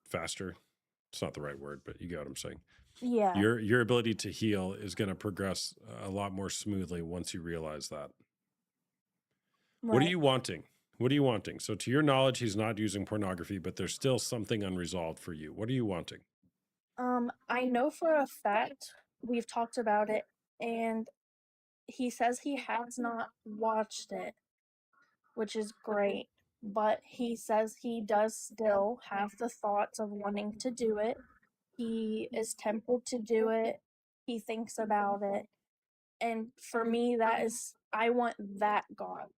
faster. It's not the right word, but you get what I'm saying. Yeah. Your ability to heal is going to progress a lot more smoothly once you realize that. What are Right. you wanting? What are you wanting? So to your knowledge, he's not using pornography, but there's still something unresolved for you. What are you wanting? I know for a fact we've talked about it, and he says he has not watched it, which is great. But he says he does still have the thoughts of wanting to do it. He is tempted to do it. He thinks about it. And for me, I want that gone.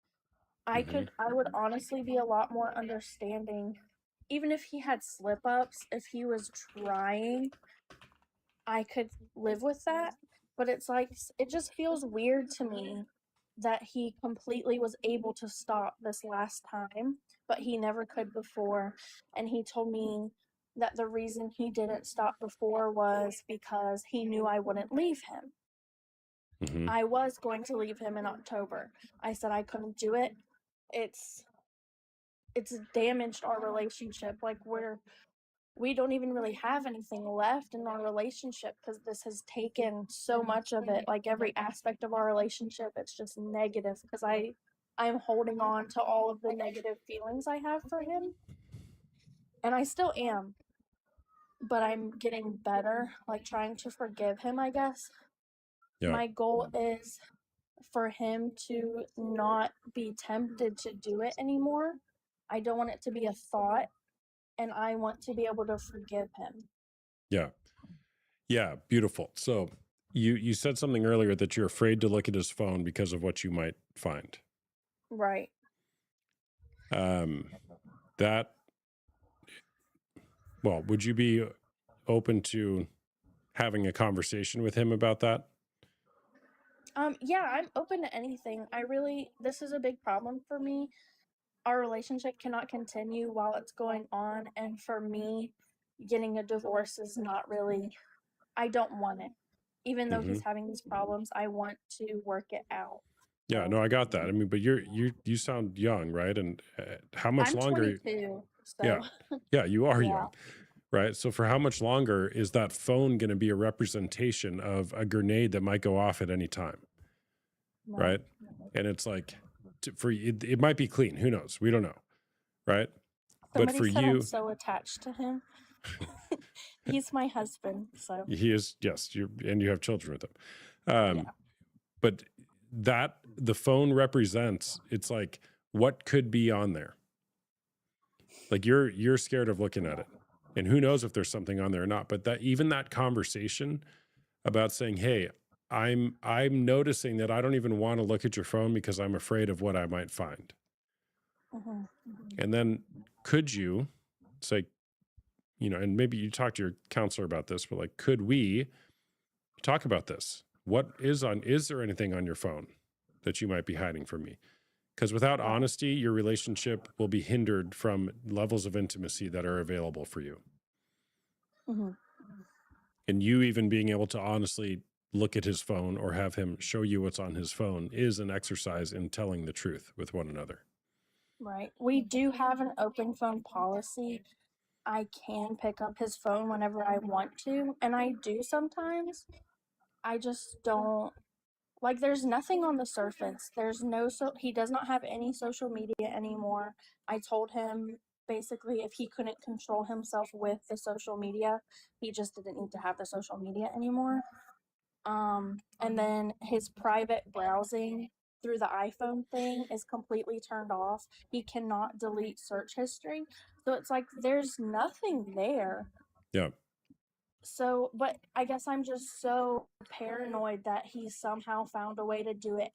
Mhm. I would honestly be a lot more understanding. Even if he had slip ups, if he was trying, I could live with that. But it's like, it just feels weird to me that he completely was able to stop this last time, but he never could before. And he told me that the reason he didn't stop before was because he knew I wouldn't leave him. Mhm. I was going to leave him in October. I said I couldn't do it. It's damaged our relationship. Like, we don't even really have anything left in our relationship because this has taken so much of it. Like, every aspect of our relationship, it's just negative because I'm holding on to all of the negative feelings I have for him, and I still am, but I'm getting better, like trying to forgive him, I guess. Yeah. My goal is for him to not be tempted to do it anymore. I don't want it to be a thought, and I want to be able to forgive him. Yeah. Yeah. Beautiful. So you said something earlier that you're afraid to look at his phone because of what you might find. Right. That, well, would you be open to having a conversation with him about that? Yeah, I'm open to anything. This is a big problem for me. Our relationship cannot continue while it's going on, and for me, getting a divorce is not really, I don't want it. Even though Hmm. he's having these problems, I want to work it out. Yeah, no, I got that. I mean, but you sound young, right? And how much I'm longer? 22, Yeah, so yeah, you are yeah. young, right? So for how much longer is that phone going to be a representation of a grenade that might go off at any time, right? And it's like, it might be clean. Who knows? We don't know, right? But Somebody for said I'm you, so attached to him. He's my husband, so he is, yes, and you have children with him. yeah. But that the phone represents, it's like, what could be on there? Like you're scared of looking at it. And who knows if there's something on there or not. But that conversation about saying, hey, I'm noticing that I don't even want to look at your phone because I'm afraid of what I might find. Hmm. And then could you say, and maybe you talk to your counselor about this, but like, could we talk about this? Is there anything on your phone that you might be hiding from me? Because without Right. honesty, your relationship will be hindered from levels of intimacy that are available for you. Hmm. And you even being able to honestly look at his phone or have him show you what's on his phone is an exercise in telling the truth with one another. Right. We do have an open phone policy. I can pick up his phone whenever I want to, and I do sometimes. I just don't like there's nothing on the surface. There's no he does not have any social media anymore. I told him basically if he couldn't control himself with the social media, he just didn't need to have the social media anymore. And then his private browsing through the iPhone thing is completely turned off. He cannot delete search history. So it's like there's nothing there. Yeah. So, but I guess I'm just so paranoid that he somehow found a way to do it.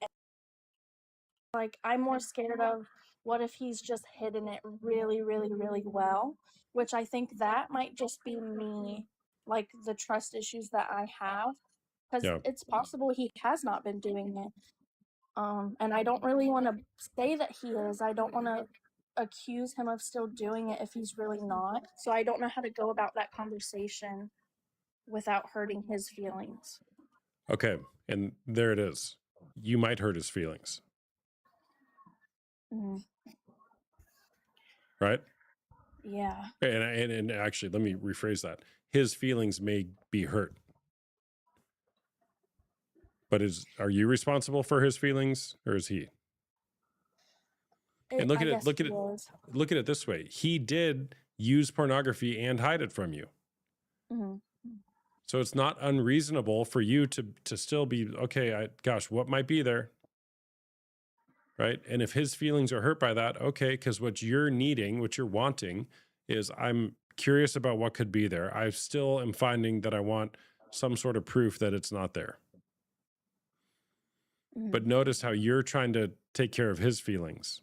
Like, I'm more scared of what if he's just hidden it really, really, really well, which I think that might just be me, like the trust issues that I have, because Yeah. it's possible he has not been doing it. And I don't really want to say that he is. I don't want to accuse him of still doing it if he's really not. So I don't know how to go about that conversation without hurting his feelings. Okay. And there it is. You might hurt his feelings, Mm, right? yeah. And actually, let me rephrase that. His feelings may be hurt. But are you responsible for his feelings or is he? And I guess he is. look at it this way. He did use pornography and hide it from you. Mhm. So it's not unreasonable for you to still be, okay, gosh, what might be there? Right? And if his feelings are hurt by that, okay, because what you're needing, what you're wanting is I'm curious about what could be there. I still am finding that I want some sort of proof that it's not there. But Mhm. notice how you're trying to take care of his feelings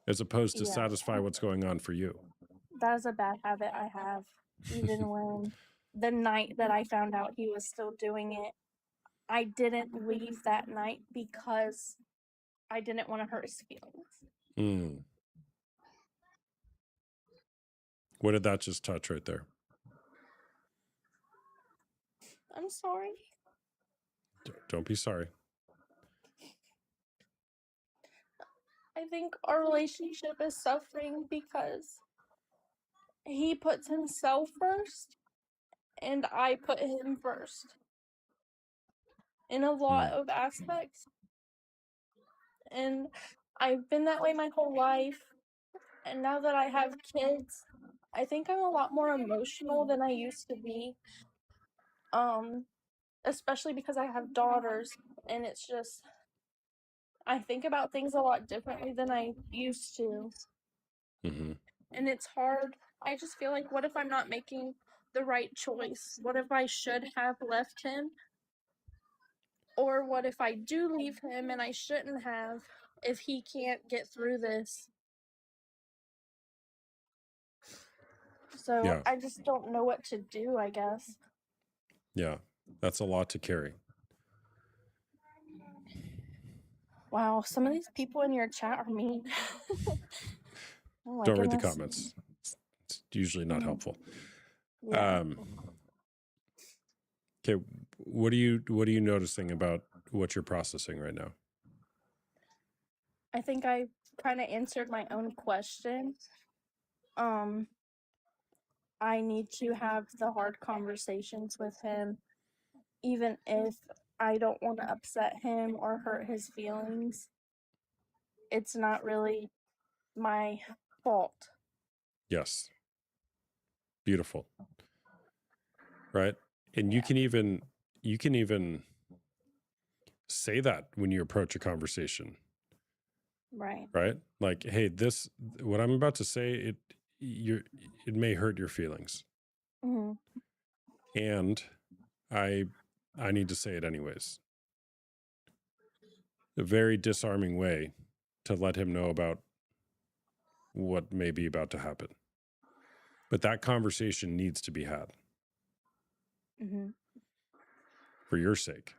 as opposed to Yeah. satisfy what's going on for you. That is a bad habit I have. Even when the night that I found out he was still doing it, I didn't leave that night because I didn't want to hurt his feelings. Mm. What did that just touch right there? I'm sorry. Don't be sorry. I think our relationship is suffering because he puts himself first and I put him first in a lot of aspects. And I've been that way my whole life. And now that I have kids, I think I'm a lot more emotional than I used to be. Especially because I have daughters, and it's just I think about things a lot differently than I used to. Mm-hmm. And it's hard. I just feel like, what if I'm not making the right choice? What if I should have left him? Or what if I do leave him and I shouldn't have if he can't get through this? So Yeah. I just don't know what to do, I guess. Yeah. That's a lot to carry. Wow, some of these people in your chat are mean. Oh my Don't read the goodness. comments. It's usually not helpful. Yeah. Okay. What are you noticing about what you're processing right now? I think I kind of answered my own question. I need to have the hard conversations with him, even if I don't want to upset him or hurt his feelings. It's not really my fault. Yes. Beautiful. Right? And you can even say that when you approach a conversation. Right. Right? Like, hey, what I'm about to say, it may hurt your feelings. Hmm. And I need to say it anyways. A very disarming way to let him know about what may be about to happen. But that conversation needs to be had Hmm. for your sake.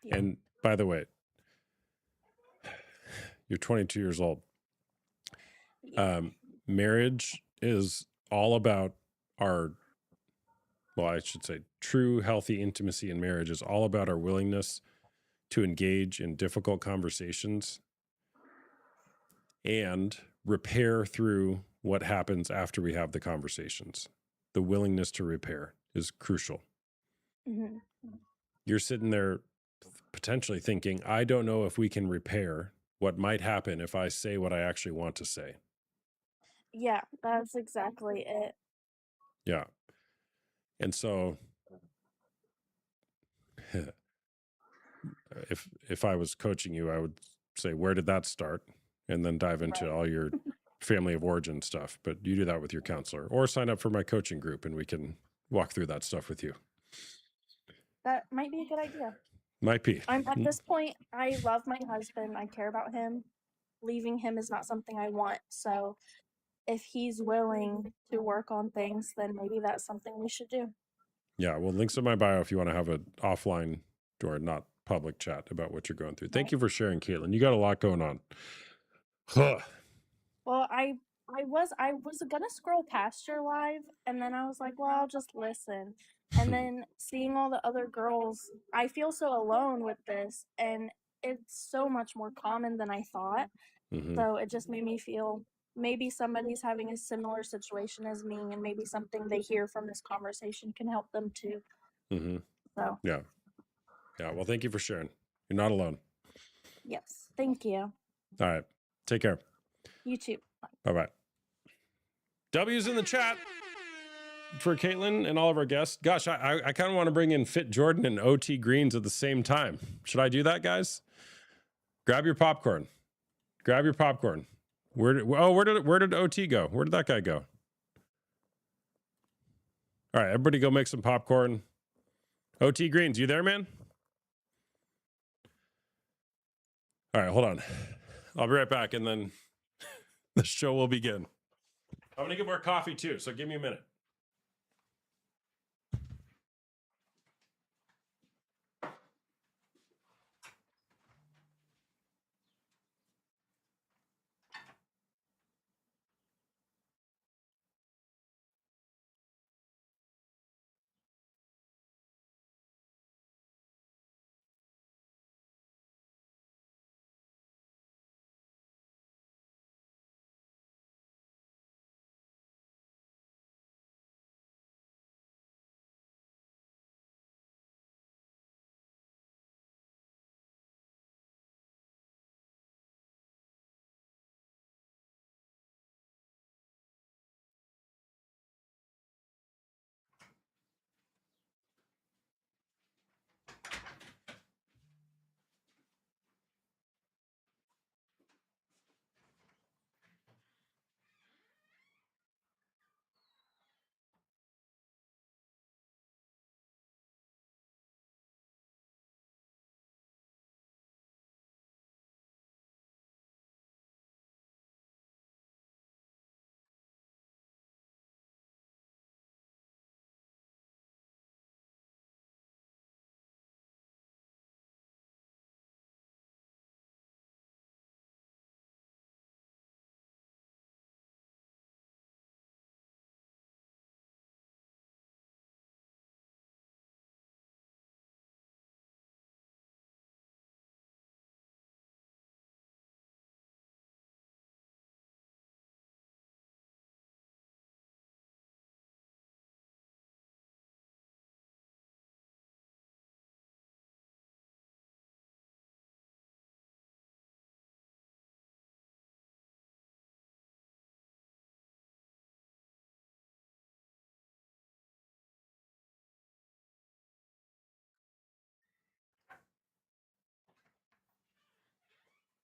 Yeah. And by the way, You're 22 years old. Yeah. Marriage is all about I should say true healthy intimacy in marriage is all about our willingness to engage in difficult conversations and repair through what happens after we have the conversations. The willingness to repair is crucial. Mhm. You're sitting there potentially thinking, I don't know if we can repair what might happen if I say what I actually want to say. Yeah, that's exactly it. Yeah. And so if I was coaching you, I would say, where did that start? And then dive into Right. all your family of origin stuff. But you do that with your counselor or sign up for my coaching group and we can walk through that stuff with you. That might be a good idea. Might be. I'm at this point, I love my husband. I care about him. Leaving him is not something I want. So if he's willing to work on things, then maybe that's something we should do. Yeah. Well, links in my bio if you want to have an offline or not public chat about what you're going through. Thank Right. you for sharing, Caitlin. You got a lot going on. Huh. Well, I was gonna scroll past your live, and then I was like, well, I'll just listen. And then seeing all the other girls, I feel so alone with this, and it's so much more common than I thought. Mhm. So it just made me feel maybe somebody's having a similar situation as me, and maybe something they hear from this conversation can help them too. Mhm. So Yeah. Yeah. Well, thank you for sharing. You're not alone. yes, thank you. All right. Take care. You too. Bye bye. W's in the chat for Caitlin and all of our guests. Gosh, I kind of want to bring in Fit Jordan and OT Greens at the same time. Should I do that, guys? Grab your popcorn. Grab your popcorn. Where did OT go? Where did that guy go? All right, everybody go make some popcorn. OT Greens, you there, man? All right, hold on. I'll be right back and then the show will begin. I'm going to get more coffee too, so give me a minute.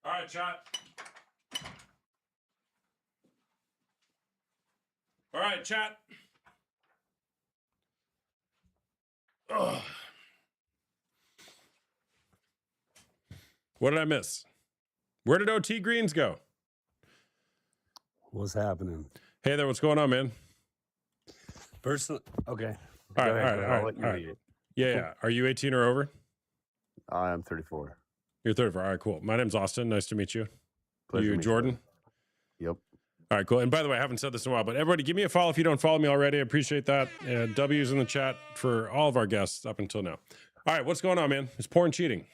All right, chat. All right, chat. Ugh. What did I miss? Where did OT Greens go? What's happening? Hey there, what's going on, man? Personally, okay. All Go right, ahead, all go right, ahead. all I'll right, let you all right. lead it. Yeah. Are you 18 or over? I am 34. You're 34. All right, cool. My name's Austin. Nice to meet you. Pleasure You, meeting Jordan? Yep. All right, cool. And by the way, I haven't said this in a while, but everybody give me a follow if you don't follow me already. I appreciate that. W's in the chat for all of our guests up until now. All right, what's going on, man? Is porn cheating?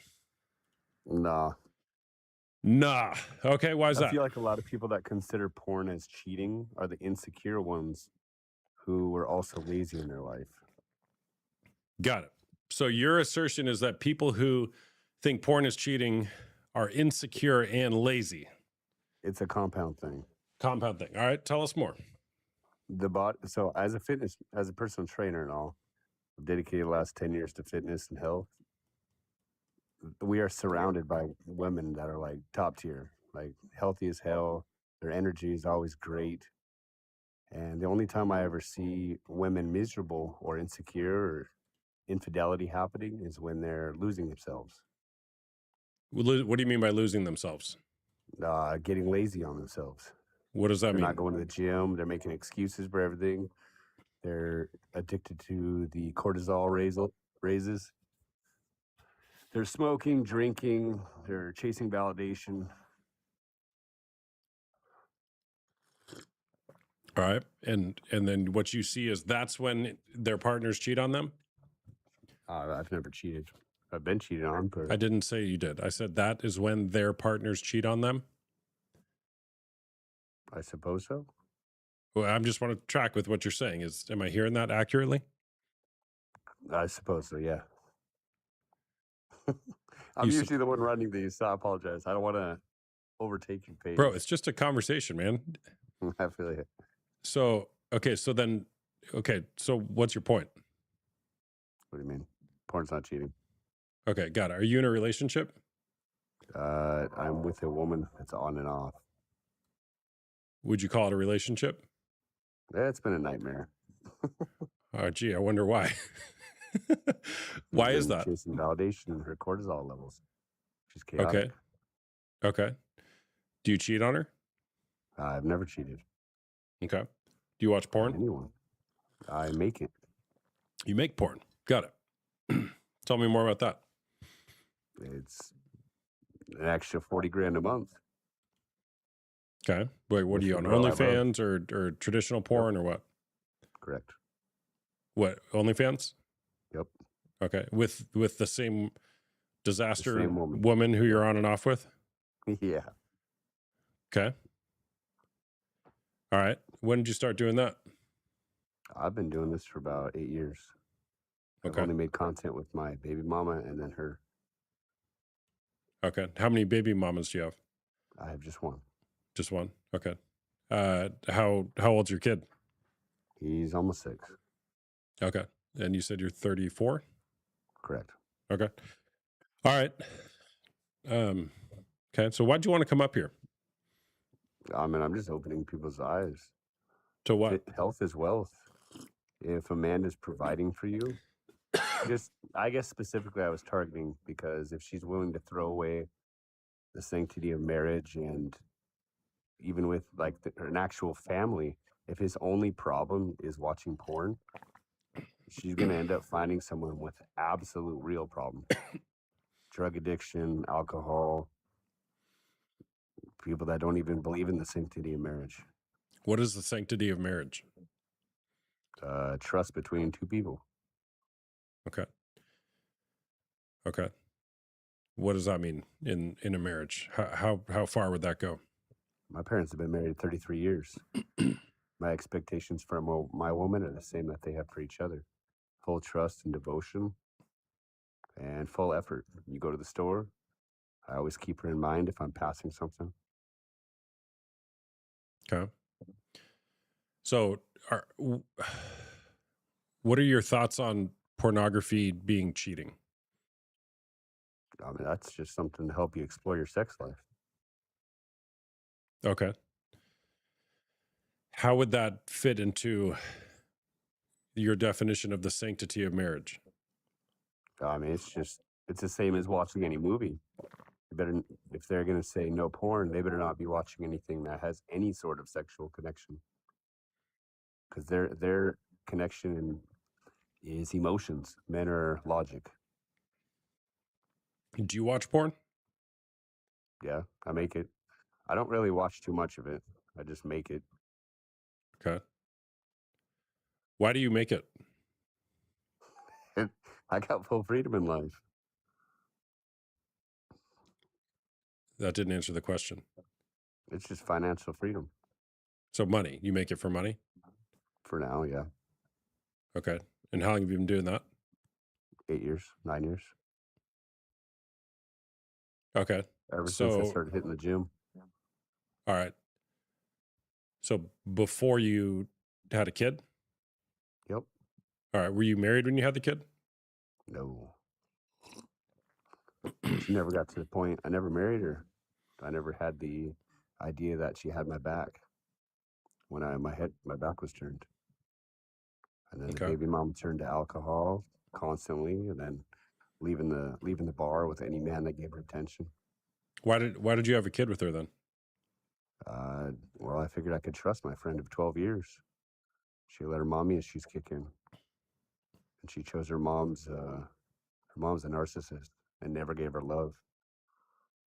Nah. Nah. Okay, why is I that? feel like a lot of people that consider porn as cheating are the insecure ones who were also lazy in their life. Got it. So your assertion is that people who think porn is cheating are insecure and lazy. It's a compound thing. Compound thing. All right, tell us more. So as a personal trainer and all, I've dedicated the last 10 years to fitness and health. We are surrounded by women that are like top tier, like healthy as hell. Their energy is always great. And the only time I ever see women miserable or insecure or infidelity happening is when they're losing themselves, What do you mean by losing themselves? getting lazy on themselves. What does that They're mean? not going to the gym. They're making excuses for everything. They're addicted to the cortisol raises. They're smoking, drinking. They're chasing validation. All right. And then what you see is that's when their partners cheat on them? I've never cheated. I've been cheated on, but I didn't say you did. I said that is when their partners cheat on them. I suppose so. Well, I just want to track with what you're saying. Am I hearing that accurately? I suppose so, yeah. I'm You sup- usually the one running these, so I apologize. I don't want to overtake your page. Bro, it's just a conversation, man. I feel it. So, so what's your point? What do you mean? Porn's not cheating. Okay, got it. Are you in a relationship? I'm with a woman that's on and off. Would you call it a relationship? It's been a nightmare. Oh, gee, I wonder why. Why is Been that? chasing validation, her cortisol levels. She's chaotic. Okay. Okay. Do you cheat on her? I've never cheated. Okay. Do you watch porn? Anyone. I make it. You make porn. Got it. Tell me more about that. It's an extra 40 grand a month. Okay. Wait, what With are you the on? girl I love. OnlyFans or traditional porn or what? Correct. What? OnlyFans? Yep. Okay. With the same disaster same woman. woman who you're on and off with? Yeah. Okay. All right. When did you start doing that? I've been doing this for about 8 years. I've Okay. only made content with my baby mama and then her. Okay. How many baby mamas do you have? I have just one. Just one. Okay. How old's your kid? He's almost 6. Okay. And you said you're 34? Correct. Okay. All right. Okay. So why'd you want to come up here? I mean, I'm just opening people's eyes. To what? Health is wealth. If a man is providing for you, I guess specifically I was targeting because if she's willing to throw away the sanctity of marriage and even with like an actual family, if his only problem is watching porn, she's going to end up finding someone with absolute real problem. Drug addiction, alcohol, people that don't even believe in the sanctity of marriage. What is the sanctity of marriage? Trust between two people. Okay. Okay. What does that mean in a marriage? How far would that go? My parents have been married 33 years. My expectations for my woman are the same that they have for each other. Full trust and devotion and full effort. You go to the store, I always keep her in mind if I'm passing something. Okay. So what are your thoughts on pornography being cheating? I mean, that's just something to help you explore your sex life. Okay. How would that fit into your definition of the sanctity of marriage? I mean, it's the same as watching any movie. If they're going to say no porn, they better not be watching anything that has any sort of sexual connection. Because their connection is emotions. Men are logic. Do you watch porn? Yeah, I make it. I don't really watch too much of it. I just make it. Okay. Why do you make it? I got full freedom in life. That didn't answer the question. It's just financial freedom So money, you make it for money? for now. Yeah, Okay. And how long have you been doing that? 8 years, 9 years. Okay. Ever since I So, started hitting the gym. all right. So before you had a kid? Yep. All right. Were you married when you had the kid? No. She never got to the point. I never married her. I never had the idea that she had my back when my back was turned. And then the Okay. baby mom turned to alcohol constantly, and then leaving the bar with any man that gave her attention. Why did you have a kid with her then? Well, I figured I could trust my friend of 12 years. She let her mommy as she's kicking, and she chose her mom's a narcissist and never gave her love.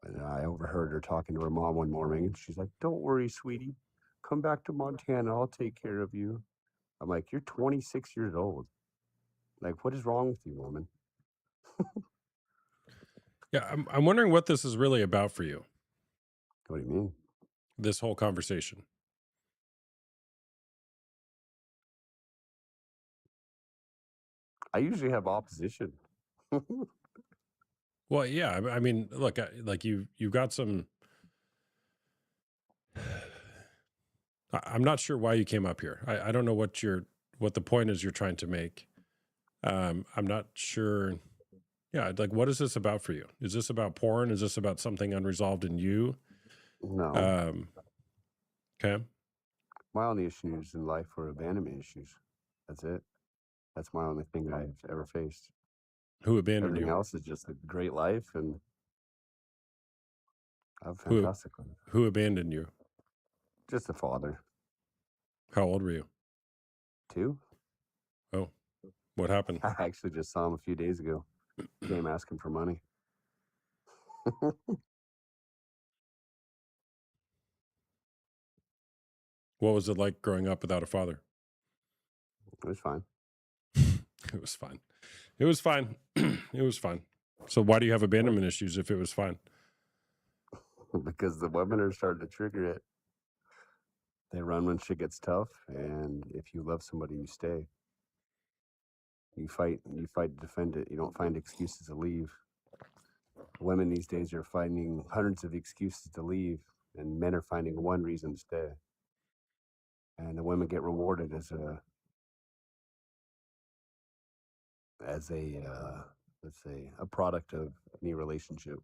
And I overheard her talking to her mom one morning, and she's like, "Don't worry, sweetie. Come back to Montana. I'll take care of you." I'm like, "You're 26 years old. Like, what is wrong with you, woman?" Yeah, I'm wondering what this is really about for you, What do you mean? this whole conversation. I usually have opposition. Well, yeah, I mean, look, like you've got some. I'm not sure why you came up here. I don't know what the point is you're trying to make. I'm not sure. Yeah, like what is this about for you? Is this about porn? Is this about something unresolved in you? No. Okay. My only issues in life were abandonment issues. That's it. That's my only thing I've ever faced. Who abandoned Everything you? else is just a great life, and I have a Who fantastic life. who abandoned you? Just a father. How old were you? 2. Oh, what happened? I actually just saw him a few days ago. Came asking for money. What was it like growing up without a father? It was fine. It was fine. It was fine. It was fine. So why do you have abandonment issues if it was fine? Because the women are starting to trigger it. They run when shit gets tough, and if you love somebody, you stay. You fight to defend it. You don't find excuses to leave. Women these days are finding hundreds of excuses to leave, and men are finding one reason to stay. And the women get rewarded as a let's say a product of any relationship.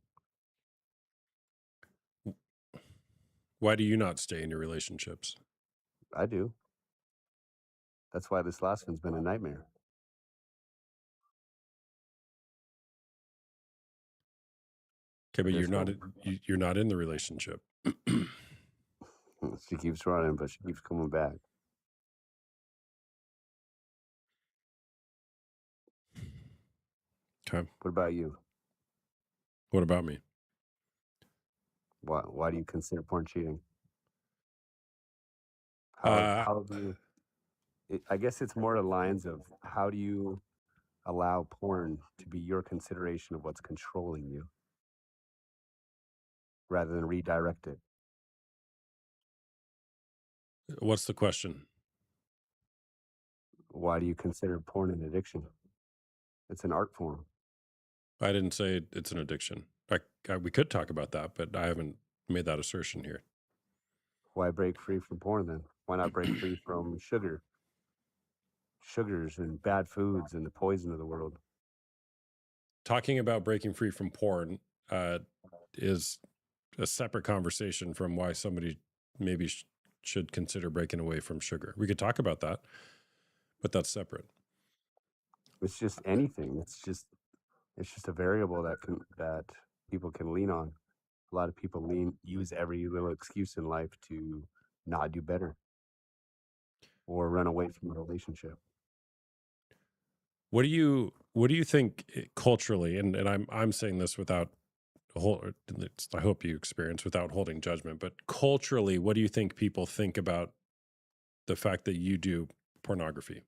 Why do you not stay in your relationships? I do. That's why this last one's been a nightmare. Okay, but This you're not one, you're not in the relationship. she keeps running, but she keeps coming back. Okay. What about you? What about me? Why do you consider porn cheating? Uh, How do you? I guess it's more the lines of how do you allow porn to be your consideration of what's controlling you, rather than redirect it. what's the question? Why do you consider porn an addiction? It's an art form. I didn't say it's an addiction. We could talk about that, but I haven't made that assertion here. Why break free from porn then? Why not break free from sugars and bad foods and the poison of the world? Talking about breaking free from porn is a separate conversation from why somebody maybe should consider breaking away from sugar. We could talk about that, but that's separate. It's just anything. It's just a variable that people can lean on. A lot of people use every little excuse in life to not do better or run away from a relationship. What do you think culturally, and I'm saying this without I hope you experience without holding judgment, but culturally, what do you think people think about the fact that you do pornography?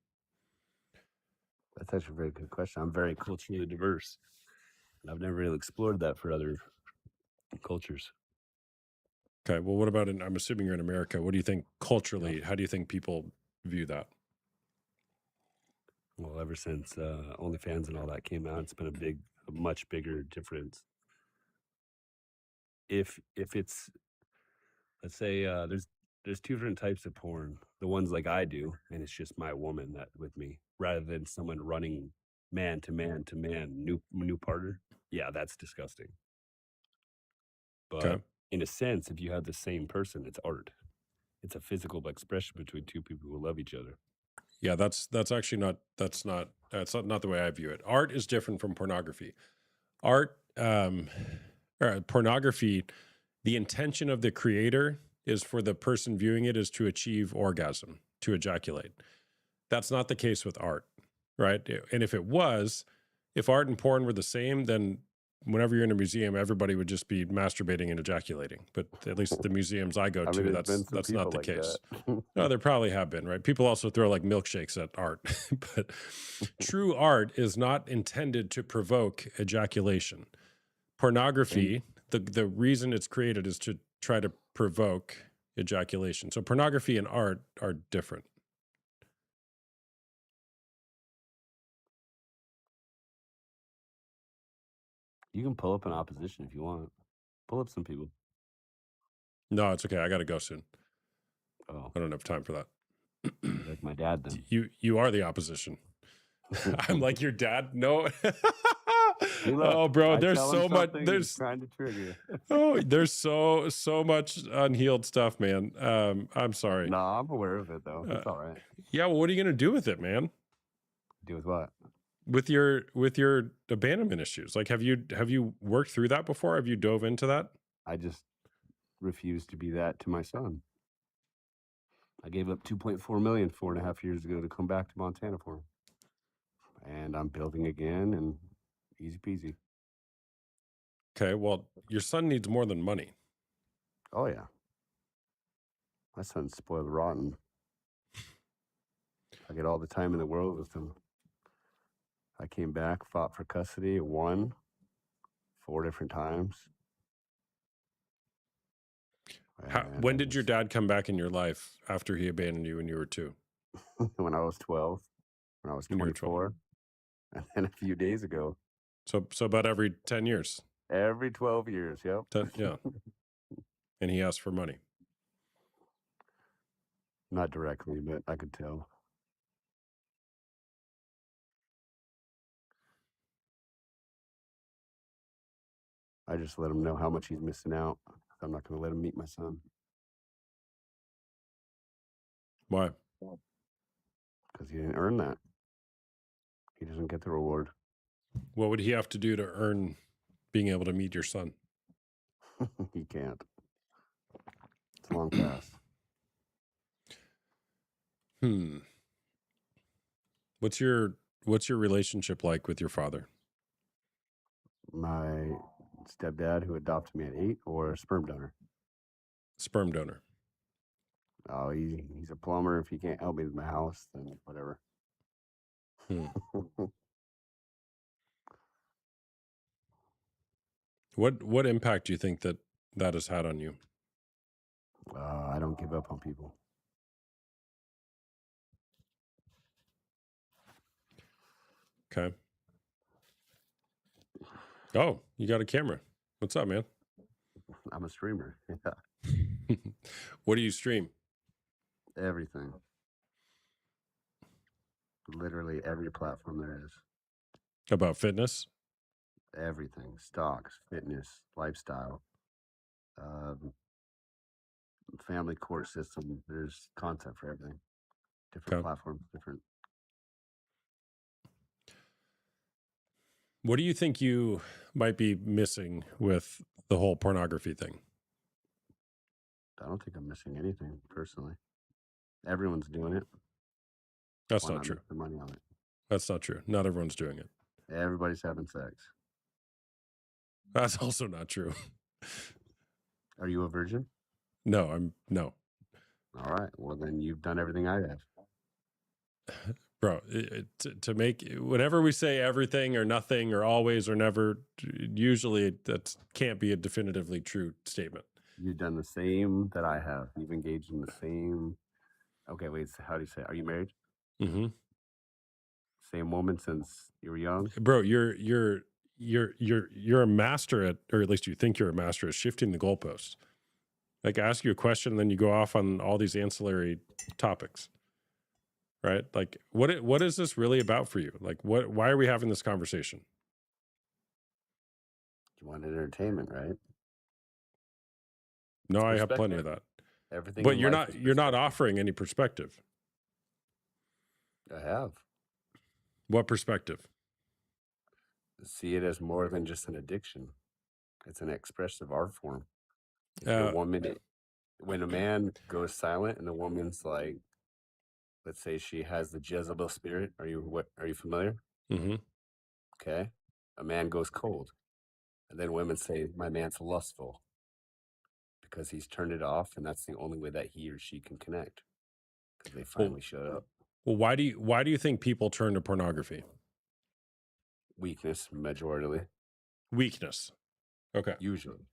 That's actually a very good question. I'm very culturally diverse. And I've never really explored that for other cultures. Okay. Well, what about I'm assuming you're in America. What do you think culturally? How do you think people view that? Well, ever since OnlyFans and all that came out, it's been a much bigger difference. If it's, let's say, there's two different types of porn. The ones like I do, and it's just my woman that with me, rather than someone running man to man to man, new partner. Yeah, that's disgusting. But Okay. in a sense, if you have the same person, it's art. It's a physical expression between two people who love each other. Yeah, that's actually not not the way I view it. Art is different from pornography. Art, pornography, the intention of the creator is for the person viewing it is to achieve orgasm, to ejaculate. That's not the case with art, right? And if it was, if art and porn were the same, then whenever you're in a museum, everybody would just be masturbating and ejaculating. But at least the museums I go I to, mean, there's been that's some not the people like case. that. No, there probably have been, right? People also throw like milkshakes at art, but true art is not intended to provoke ejaculation. Pornography, the reason it's created is to try to provoke ejaculation. So pornography and art are different. You can pull up an opposition if you want. Pull up some people. No, it's okay. I got to go soon. Oh, I don't have time for that. you're like my dad then. You are the opposition. I'm like your dad. No. See, look, Oh, bro, I there's tell him so much. something, he's There's trying to trigger you. oh, there's so much unhealed stuff, man. I'm sorry. No, I'm aware of it though. It's Uh, all right. Yeah, well, what are you gonna do with it, man? Do with what? With your abandonment issues, like have you worked through that before? Have you dove into that? I just refuse to be that to my son. I gave up 2.4 million 4.5 years ago to come back to Montana for him. And I'm building again and easy peasy. Okay, well, your son needs more than money. Oh yeah. My son's spoiled rotten. I get all the time in the world with him. I came back, fought for custody, won 4 different times. When And did your dad come back in your life after he abandoned you when you were 2? when I was 12, when I was When you were 12. 24, and then a few days ago, So about every 10 years. every 12 years. Yep. Yeah. And he asked for money. Not directly, but I could tell. I just let him know how much he's missing out. I'm not going to let him meet my son Why? because he didn't earn that. He doesn't get the reward. What would he have to do to earn being able to meet your son? He can't. It's a long path. What's your relationship like with your father? My stepdad, who adopted me at 8, or a sperm donor. Sperm donor. Oh, he's a plumber. If he can't help me with my house, then whatever. Hmm. What impact do you think that has had on you? I don't give up on people. Okay. Oh, you got a camera. What's up, man? I'm a streamer. Yeah. What do you stream? Everything. Literally every platform there is. About fitness? Everything. Stocks, fitness, lifestyle, family court system. There's content for everything. Different Okay. platforms, different. What do you think you might be missing with the whole pornography thing? I don't think I'm missing anything personally. Everyone's doing it. That's Why not true. make the money on it? That's not true. Not everyone's doing it. Everybody's having sex. That's also not true. Are you a virgin? No. All right. Well, then you've done everything I have. Bro, to make, whenever we say everything or nothing or always or never, usually that can't be a definitively true statement. You've done the same that I have. You've engaged in the same. Okay, wait. So how do you say? Are you married? Mm-hmm. Same woman since you were young? Bro, you're a master at, or at least you think you're a master at shifting the goalposts. Like, I ask you a question, and then you go off on all these ancillary topics, right? Like, what is this really about for you? Like, why are we having this conversation? You want entertainment, right? No, It's I have plenty of perspective. that, Everything but in you're life not is you're not perspective. offering any perspective. I have. What perspective? See it as more than just an addiction. It's an expressive art form. If Uh, a woman, when a man goes silent and the woman's like, let's say she has the Jezebel spirit. Are you familiar? mm-hmm. Okay. A man goes cold. And then women say, my man's lustful because he's turned it off. And that's the only way that he or she can connect because they finally shut up. Well, why do you think people turn to pornography? Weakness, majorly, Weakness. Okay. usually.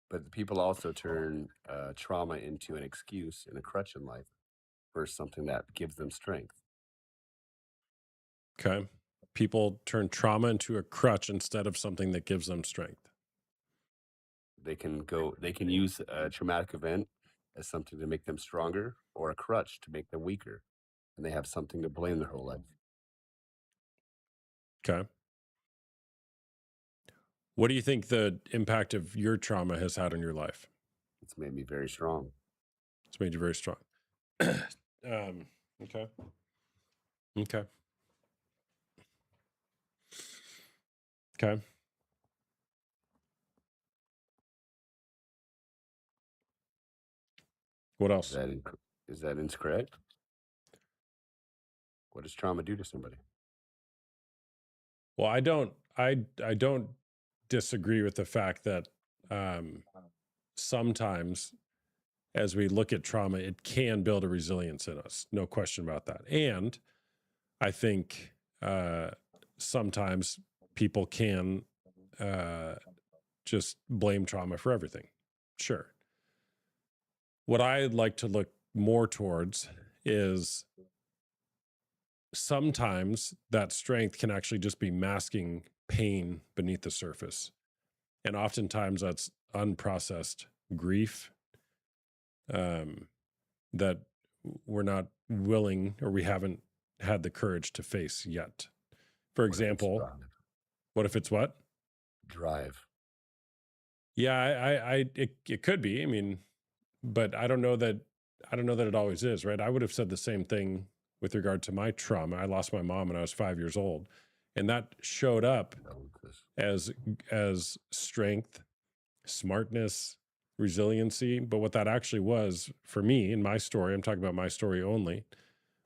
But people also turn trauma into an excuse and a crutch in life for something that gives them strength. Okay. People turn trauma into a crutch instead of something that gives them strength. They can use a traumatic event as something to make them stronger or a crutch to make them weaker. And they have something to blame their whole life. Okay. What do you think the impact of your trauma has had on your life? It's made me very strong. It's made you very strong. Okay. Okay. Okay. What else? Is that incorrect? What does trauma do to somebody? Well, I don't disagree with the fact that sometimes as we look at trauma, it can build a resilience in us. No question about that. And I think sometimes people can just blame trauma for everything. Sure. What I'd like to look more towards is sometimes that strength can actually just be masking pain beneath the surface. And oftentimes that's unprocessed grief that we're not willing or we haven't had the courage to face yet. For example, what if it's what? Drive. Yeah, it could be. I mean, but I don't know that it always is, right? I would have said the same thing with regard to my trauma. I lost my mom when I was 5 years old, and that showed up as strength, smartness, resiliency. But what that actually was for me in my story, I'm talking about my story only,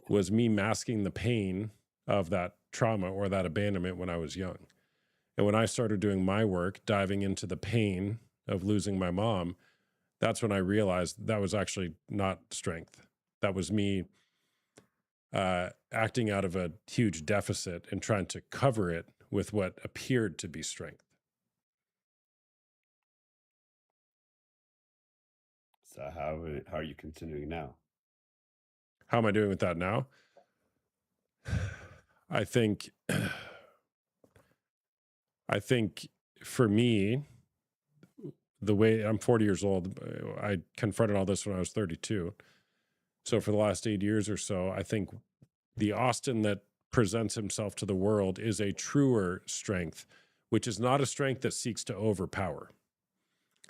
was me masking the pain of that trauma or that abandonment when I was young. And when I started doing my work, diving into the pain of losing my mom, that's when I realized that was actually not strength. That was me acting out of a huge deficit and trying to cover it with what appeared to be strength. So how are you continuing now? How am I doing with that now? I think for me, the way I'm 40 years old, I confronted all this when I was 32. So for the last 8 years or so, I think the Austin that presents himself to the world is a truer strength, which is not a strength that seeks to overpower.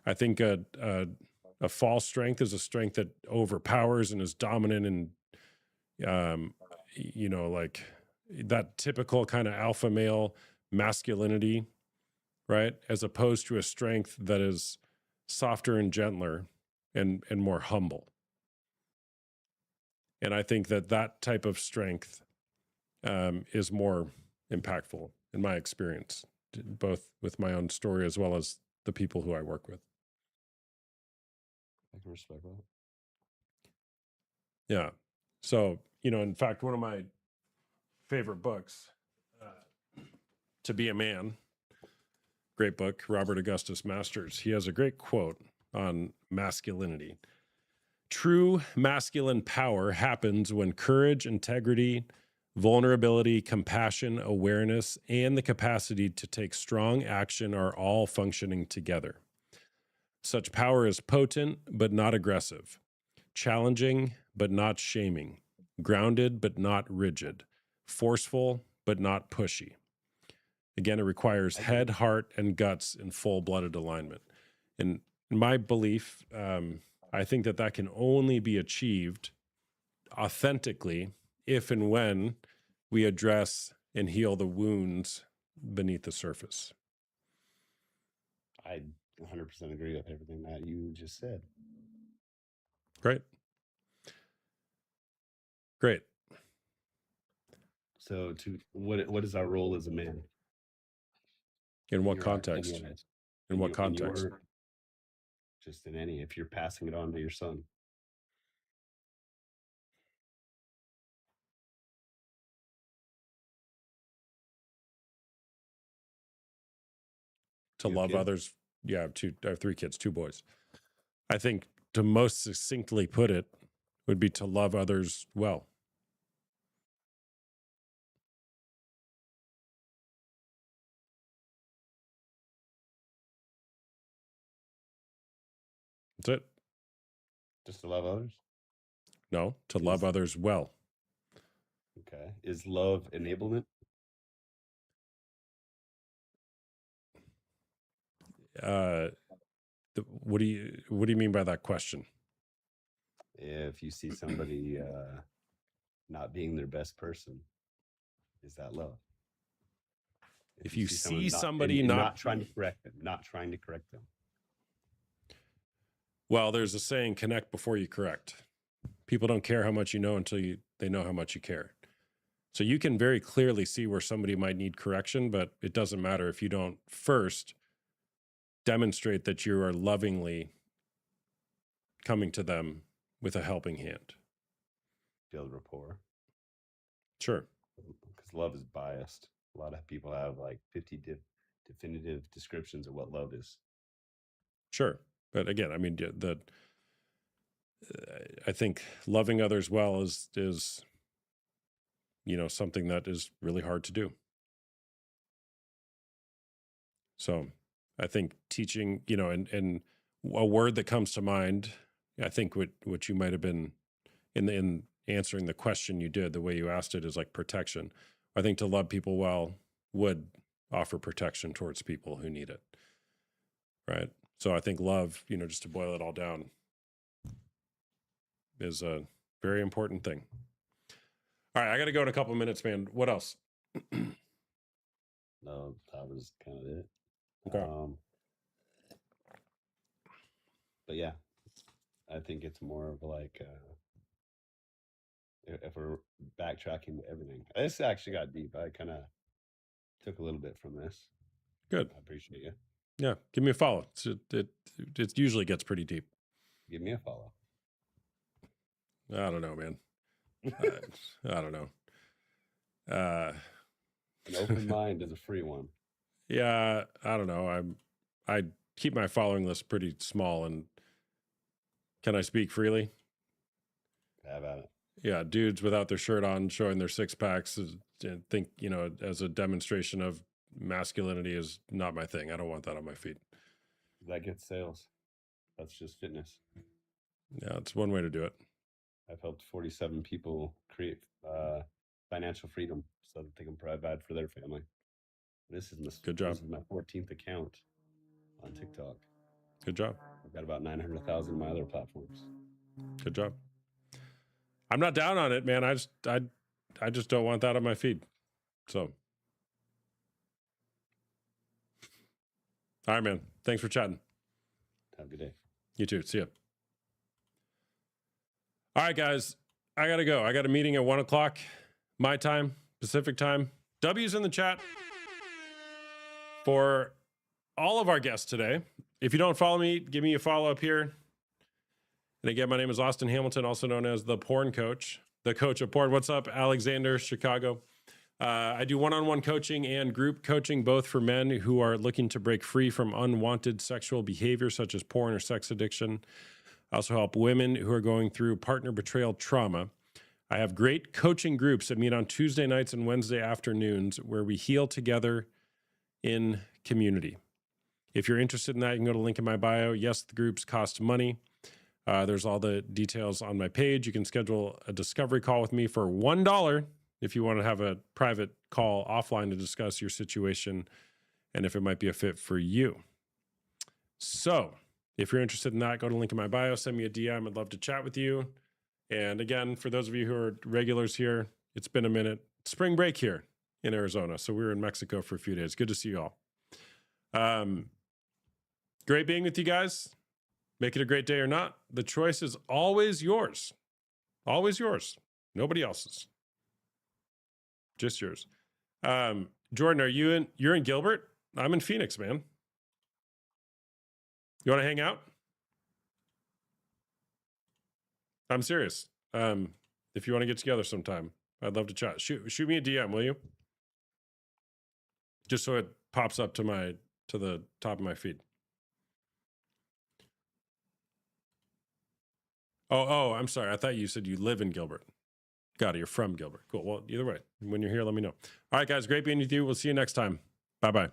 I think a false strength is a strength that overpowers and is dominant and, like that typical kind of alpha male masculinity, right? As opposed to a strength that is softer and gentler and more humble. And I think that type of strength is more impactful in my experience. both with my own story as well as the people who I work with. I can respect that. Yeah. So, you know, in fact, one of my favorite books, To Be a Man, great book, Robert Augustus Masters, he has a great quote on masculinity. True masculine power happens when courage, integrity, vulnerability, compassion, awareness, and the capacity to take strong action are all functioning together. Such power is potent but not aggressive, challenging but not shaming, grounded but not rigid, forceful but not pushy. Again, it requires head, heart, and guts in full-blooded alignment. And in my belief, I think that can only be achieved authentically if and when we address and heal the wounds beneath the surface. I 100% agree with everything that you just said. Great. Great. So, what is our role as a man? In what Your context? opinion is- In what your- context? just in any, if you're passing it on to your son. To You have love kids? others. Yeah, I have 3 kids, 2 boys. I think to most succinctly put it would be to love others well. That's it. Just to love others? No, to love others well. Okay. Is love enablement? What do you mean by that question? If you see somebody not being their best person, is that love? If you someone see not- somebody and not- not trying to correct them, Well, there's a saying, connect before you correct. People don't care how much you know until they know how much you care. So you can very clearly see where somebody might need correction, but it doesn't matter if you don't first demonstrate that you are lovingly coming to them with a helping hand. build rapport. Sure. Because love is biased. A lot of people have like 50 definitive descriptions of what love is. Sure. But again, I mean, I think loving others well is something that is really hard to do. So I think teaching, and a word that comes to mind, I think what you might have been in answering the question you did, the way you asked it, is like protection. I think to love people well would offer protection towards people who need it. Right. So I think love, just to boil it all down, is a very important thing. All right, I got to go in a couple of minutes, man. What else? No, that was kind of it. Okay. But yeah, I think it's more of like if we're backtracking to everything. This actually got deep. I kind of took a little bit from this. Good. I appreciate you. Yeah, give me a follow. It usually gets pretty deep. Give me a follow. I don't know, man. I don't know. An open mind is a free one. Yeah, I don't know. I keep my following list pretty small, and can I speak freely? Have at it. Yeah, dudes without their shirt on, showing their 6-packs, think as a demonstration of masculinity is not my thing. I don't want that on my feed. That gets sales. That's just fitness. Yeah, it's one way to do it. I've helped 47 people create financial freedom so that they can provide for their family. This is Good job. This is my 14th account on TikTok. Good job. I've got about 900,000 on my other platforms. Good job. I'm not down on it, man. I just don't want that on my feed. So, all right, man. Thanks for chatting. Have a good day. You too. See ya. All right, guys. I gotta go. I got a meeting at 1:00 my time, Pacific time. W's in the chat. for all of our guests today. If you don't follow me, give me a follow up here. And again, my name is Austin Hamilton, also known as the Porn Coach, the coach of porn. What's up, Alexander, Chicago? I do one-on-one coaching and group coaching, both for men who are looking to break free from unwanted sexual behavior, such as porn or sex addiction. I also help women who are going through partner betrayal trauma. I have great coaching groups that meet on Tuesday nights and Wednesday afternoons where we heal together in community. If you're interested in that, you can go to the link in my bio. Yes, the groups cost money. There's all the details on my page. You can schedule a discovery call with me for $1 if you want to have a private call offline to discuss your situation and if it might be a fit for you. So if you're interested in that, go to the link in my bio, send me a DM. I'd love to chat with you. And again, for those of you who are regulars here, it's been a minute. Spring break here in Arizona. So we were in Mexico for a few days. Good to see you all. Great being with you guys. Make it a great day or not. The choice is always yours. Always yours. Nobody else's. Just yours. Jordan, you're in Gilbert? I'm in Phoenix, man. You want to hang out? I'm serious. If you want to get together sometime, I'd love to chat. Shoot me a DM, will you? Just so it pops up to the top of my feed. Oh, I'm sorry. I thought you said you live in Gilbert. Got it. You're from Gilbert. Cool. Well, either way, when you're here, let me know. All right, guys. Great being with you. We'll see you next time. Bye-bye.